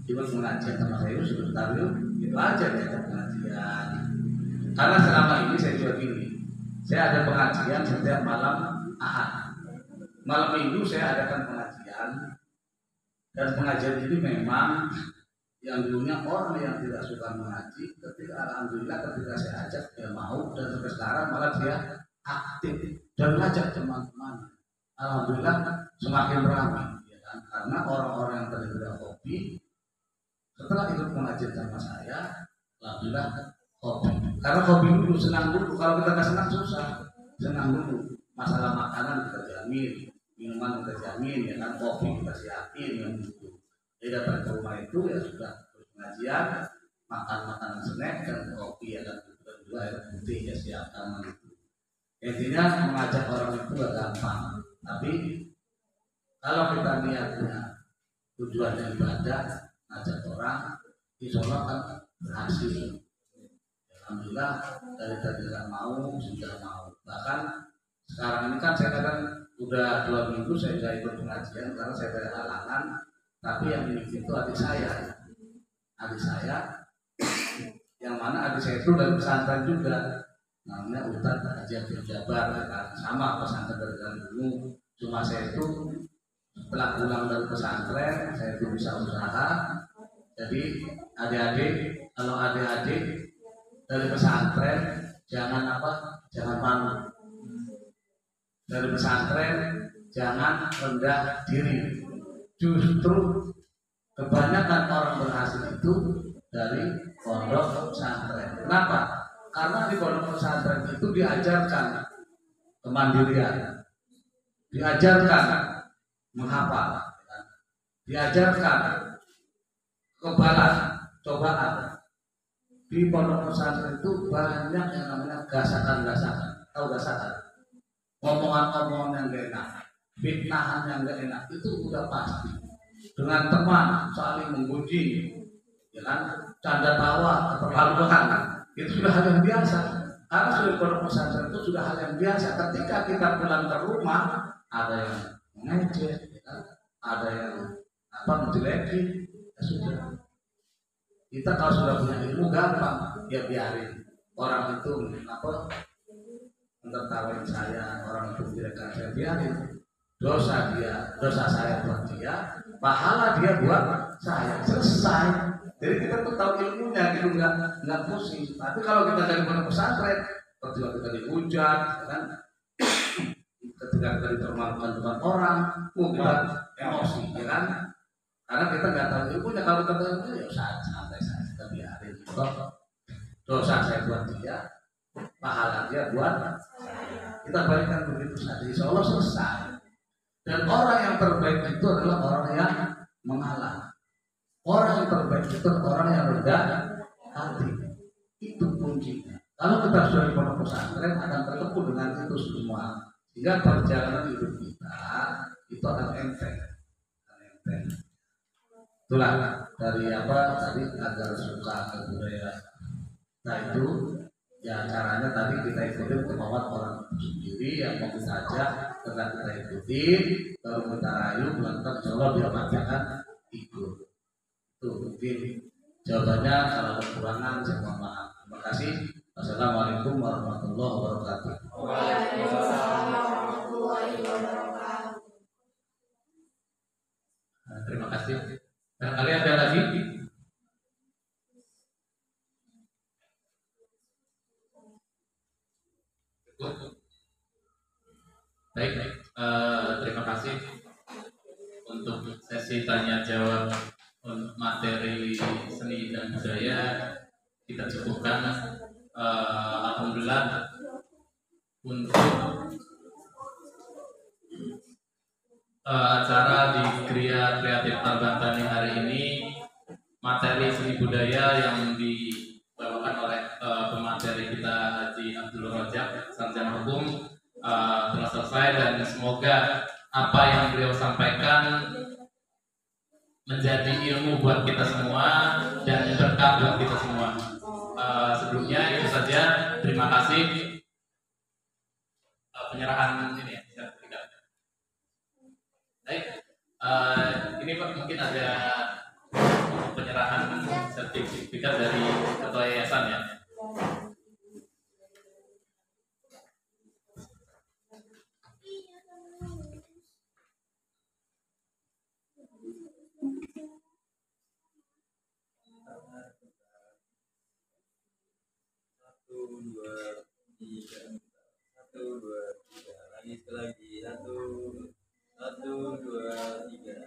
B: cuma pengajian sama saya sebentar yuk, itu aja kita pengajian. Karena selama ini saya juga gini, saya ada pengajian setiap malam Ahad, malam Minggu saya adakan pengajian, dan pengajian ini memang yang dulunya orang yang tidak suka mengaji, ketika alhamdulillah ketika saya ajak dia mau, dan sampai sekarang malah dia aktif dan mengajak teman-teman. Alhamdulillah semakin ramai, ya kan? Karena orang-orang yang tadi tidak hobi, setelah ikut pengajian sama saya, alhamdulillah hobi. Karena hobi dulu, senang dulu. Kalau kita nggak senang susah, senang dulu. Masalah makanan kita jamin, minuman kita jamin, ya kan? Kopi kita siapin, yang gitu. Jadi datang ke rumah itu ya sudah pengajian, makan makanan snack dan kopi ya kan, dan juga air putih ya siapkan itu. Intinya mengajak orang itu gak gampang, tapi kalau kita niatnya tujuannya ibadah, ngajak orang, insya Allah kan berhasil. Alhamdulillah dari tadi tidak mau sudah mau. Bahkan sekarang ini kan saya kadang udah 2 minggu saya nggak ikut pengajian karena saya ada halangan. Tapi yang ini itu adik saya yang mana adik saya itu dari pesantren juga, namanya Ustaz Haji Abdul Jabar, kan? Sama pesantren dari dulu. Cuma saya itu setelah pulang dari pesantren saya itu bisa usaha. Jadi kalau adik-adik dari pesantren jangan malu. Dari pesantren jangan rendah diri. Justru kebanyakan orang berhasil itu dari pondok pesantren. Kenapa? Karena di pondok pesantren itu diajarkan kemandirian, diajarkan menghafal, diajarkan kekebalan, cobaan. Di pondok pesantren itu banyak yang namanya gasakan-gasakan. Tahu gasakan? Omongan-omongan yang gak enak, fitnahan yang gak enak, itu udah pasti. Dengan teman saling memuji, ya kan, canda tawa, keterlaluan, itu sudah hal yang biasa. Karena sudah pondok pesantren itu sudah hal yang biasa. Ketika kita pulang ke rumah, ada yang mengejek, ya kan? Ada yang menjelekin, ya sudah. Kita kalau sudah punya ilmu gampang, ya biarin orang itu menertawain saya, orang itu menjelekan saya, biarin. Dosa saya buat dia, pahala dia buat saya, selesai. Jadi kita tuh tahu ilmunya gitu, nggak pusing. Tapi kalau kita dari pondok pesantren, ketika kita dihujat, kan, ketika kita dipermalukan dengan orang, kita emosi, ya kan? Karena kita nggak tahu ilmunya. Kalau kita tahu ilmunya, ya santai saja, kita biarin. Dosa saya buat dia, pahala dia buat kita balikan begitu saja. Insya Allah selesai. Dan orang yang terbaik itu adalah orang yang mengalah. Orang yang terbaik itu orang yang rendah hati. Itu kuncinya. Kalau kita sudah di pondok pesantren akan terkepung dengan itu semua. Sehingga perjalanan hidup kita itu akan enteng. Itulah dari tadi agar suka ke budaya. Nah itu ya caranya tadi kita ikutin kemauan orang sendiri yang mau kita ajak, setelah kita ikutin baru kita rayu melakukan, insya Allah dia pasti akan ikut. Itu mungkin jawabannya. Kalau ada kekurangan saya mohon maaf. Terima kasih. Wassalamualaikum warahmatullahi wabarakatuh.
C: Waalaikumsalam warahmatullahi wabarakatuh.
A: Terima kasih. Barangkali ada lagi? Baik, terima kasih untuk sesi tanya jawab materi seni dan budaya kita cukupkan. Alhamdulillah untuk acara di Gria Kreatif Tarbantani hari ini, materi seni budaya yang dibawakan oleh pemateri kita Haji Abdul Rojak, sarjana hukum, telah selesai, dan semoga apa yang beliau sampaikan menjadi ilmu buat kita semua dan berkah buat kita semua. Sebelumnya itu saja. Terima kasih. Penyerahan ini ya, sertifikat. Baik, ini Pak mungkin ada penyerahan sertifikat dari ketua yayasan ya.
F: Satu, dua, tiga. Lagi. Satu, dua, tiga.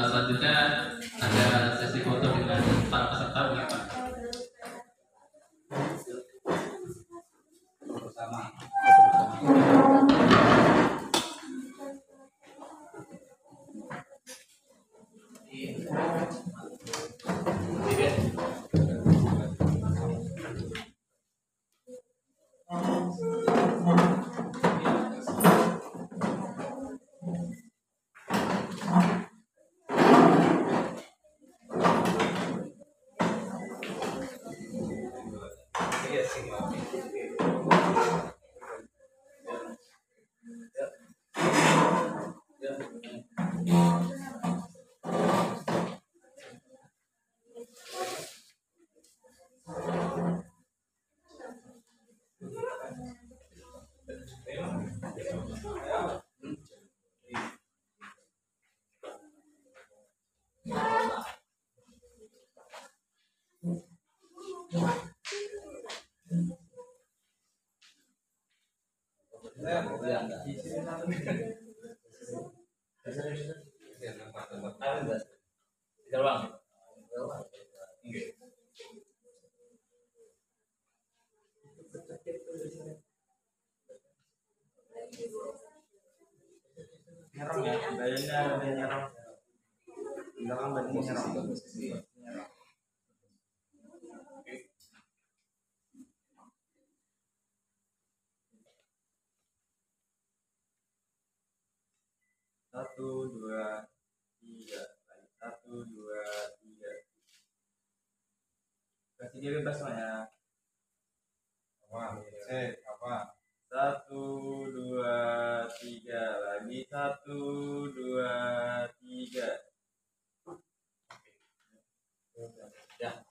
A: Selanjutnya ada sesi foto dengan para peserta, ya Pak.
F: Nyerang ya, bayarnya ada nyerang. Belakang banding nyerang. Satu, dua, tiga. Satu, dua, tiga. Kasih dia bebas semuanya.
D: Apa?
F: Satu, dua, tiga. Lagi satu, dua, tiga. Ya.